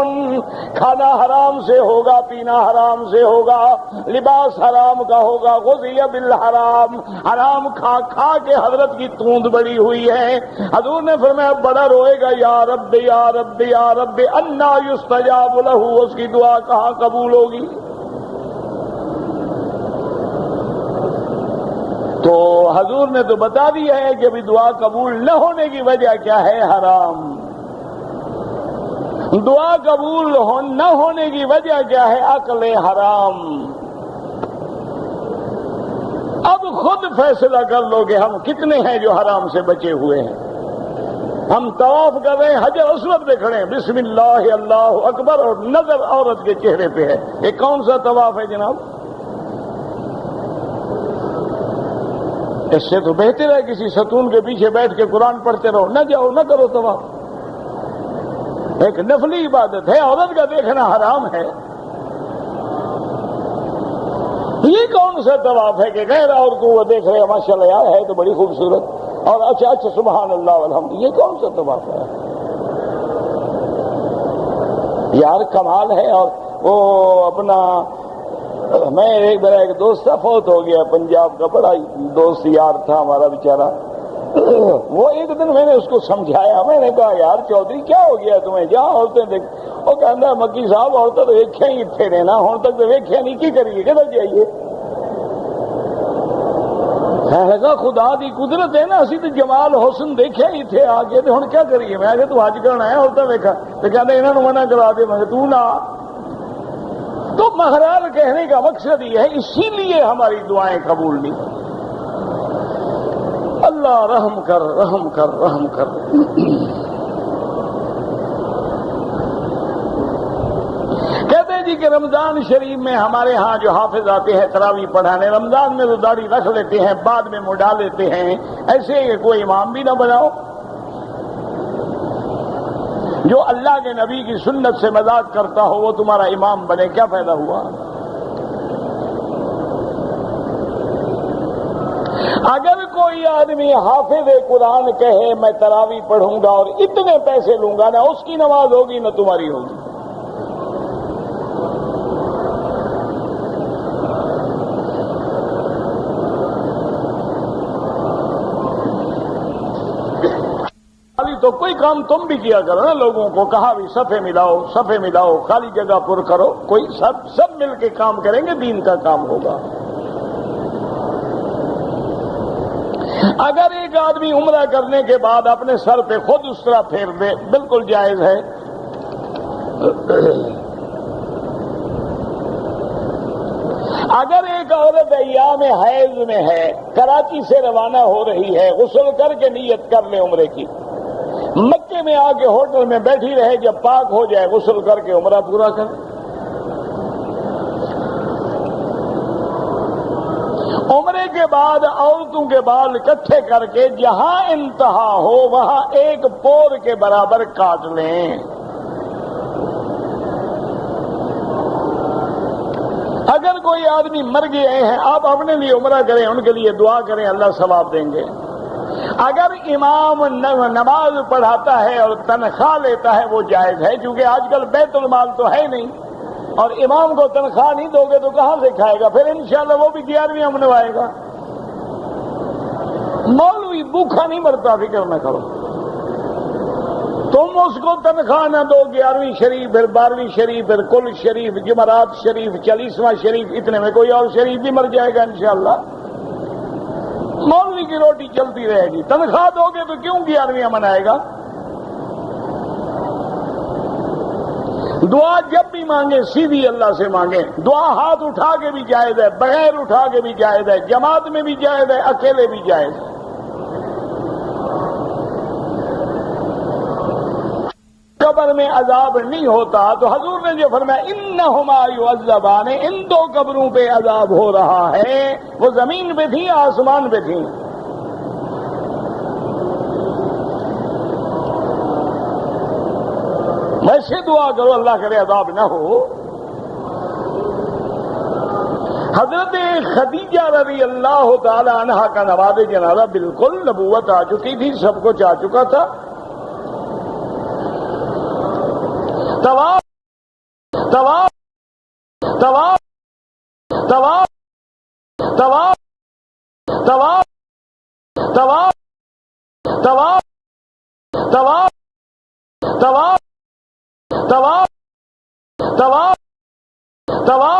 کھانا حرام سے ہوگا، پینا حرام سے ہوگا، لباس حرام کا ہوگا. غذی بالحرام، حرام کھا کھا کے حضرت کی توند بڑی ہوئی ہے. حضور نے فرمایا بڑا روئے گا یا رب یا رب یا رب انا یستجاب لہ، اس کی دعا کہاں قبول ہوگی؟ تو حضور نے تو بتا دیا ہے کہ ابھی دعا قبول نہ ہونے کی وجہ کیا ہے؟ حرام. دعا قبول نہ ہونے کی وجہ کیا ہے؟ اکل حرام. اب خود فیصلہ کر لو کہ ہم کتنے ہیں جو حرام سے بچے ہوئے ہیں. ہم طواف کر رہے ہیں، حجر اسود پہ کھڑے ہیں، بسم اللہ اللہ اکبر، اور نظر عورت کے چہرے پہ ہے. یہ کون سا طواف ہے جناب؟ اس سے تو بہتر ہے کسی ستون کے پیچھے بیٹھ کے قرآن پڑھتے رہو. نہ جاؤ، نہ کرو طواف. ایک نفلی عبادت ہے، عورت کا دیکھنا حرام ہے. یہ کون سا طواف ہے کہ غیر عورتوں کو دیکھ رہے ہیں؟ ماشاءاللہ یار ہے تو بڑی خوبصورت، اور اچھا سبحان اللہ والحمد. یہ کون سا طواف ہے یار؟ کمال ہے. اور وہ اپنا میں ایک بڑا ایک دوست تھا، فوت ہو گیا، پنجاب کا بڑا دوست یار تھا ہمارا بیچارہ. وہ ایک دن میں نے اس کو سمجھایا، میں نے کہا یار چودھری کیا ہو گیا تمہیں؟ جہاں عورتیں دیکھ. وہ کہتا مکی صاحب عورتیں تو ویکھیا ہی اتنے نے نا، ہوں تک تو ویکھیا نہیں، کی کریے کدھر جائیے؟ کہا خدا دی قدرت ہے نا، اسی تو جمال حسن دیکھے ہی تھے آگے، تو ہوں کیا کریے؟ میں کہ تو حج کرنا ہے عورتیں ویکھا تو کہتے انہوں نے منع کرا دے. میں تو نہ. تو مہرال کہنے کا مقصد یہ ہے، اسی لیے ہماری دعائیں قبول نہیں. اللہ رحم کر، رحم کر، رحم کر. کہتے ہیں جی کہ رمضان شریف میں ہمارے ہاں جو حافظ آتے ہیں تراویح پڑھانے، رمضان میں تو داڑھی رکھ لیتے ہیں، بعد میں مڈا لیتے ہیں. ایسے کہ کوئی امام بھی نہ بناؤ. جو اللہ کے نبی کی سنت سے مذاق کرتا ہو وہ تمہارا امام بنے، کیا فائدہ ہوا؟ اگر کوئی آدمی حافظ قرآن کہے میں تراویح پڑھوں گا اور اتنے پیسے لوں گا، نہ اس کی نماز ہوگی نہ تمہاری ہوگی. تو کوئی کام تم بھی کیا کرو نا. لوگوں کو کہا بھی صفے ملاؤ، صفے ملاؤ، خالی جگہ پر کرو. کوئی سب مل کے کام کریں گے، دین کا کام ہوگا. اگر ایک آدمی عمرہ کرنے کے بعد اپنے سر پہ خود اس طرح پھیر دے، بالکل جائز ہے. اگر ایک عورت ایام حیض میں ہے، کراچی سے روانہ ہو رہی ہے، غسل کر کے نیت کر لے عمرے کی، مکے میں آ کے ہوٹل میں بیٹھی رہے، جب پاک ہو جائے غسل کر کے عمرہ پورا کر. عمرے کے بعد عورتوں کے بال اکٹھے کر کے جہاں انتہا ہو وہاں ایک پور کے برابر کاٹ لیں. اگر کوئی آدمی مر گئے ہیں، آپ اپنے لیے عمرہ کریں، ان کے لیے دعا کریں، اللہ ثواب دیں گے. اگر امام نماز پڑھاتا ہے اور تنخواہ لیتا ہے وہ جائز ہے، کیونکہ آج کل بیت المال تو ہے نہیں، اور امام کو تنخواہ نہیں دو گے تو کہاں سے کھائے گا؟ پھر انشاءاللہ وہ بھی 11ویں منوائے گا. مولوی بھوکا نہیں مرتا، فکر نہ کرو. تم اس کو تنخواہ نہ دو، 11ویں شریف، پھر 12ویں شریف، پھر کل شریف، جمعرات شریف، 40واں شریف، اتنے میں کوئی اور شریف بھی مر جائے گا انشاءاللہ. مولوی کی روٹی چلتی رہے گی. تنخواہ دو گے تو کیوں 11ویں منائے گا؟ دعا جب بھی مانگے سیدھی اللہ سے مانگے. دعا ہاتھ اٹھا کے بھی جائز ہے، بغیر اٹھا کے بھی جائز ہے، جماعت میں بھی جائز ہے، اکیلے بھی جائز ہے. قبر میں عذاب نہیں ہوتا تو حضور نے جو فرمایا انہما یعذبان، ان دو قبروں پہ عذاب ہو رہا ہے، وہ زمین پہ تھیں آسمان پہ تھیں. ویسے دعا کرو اللہ کرے عذاب نہ ہو. حضرت خدیجہ رضی اللہ تعالی عنہا کا نماز جنازہ بالکل نبوت آ چکی تھی، سب کچھ آ چکا تھا. طواف طواف طواف طواف طواف طواف طواف طواف طواف طواف طواف طواف طواف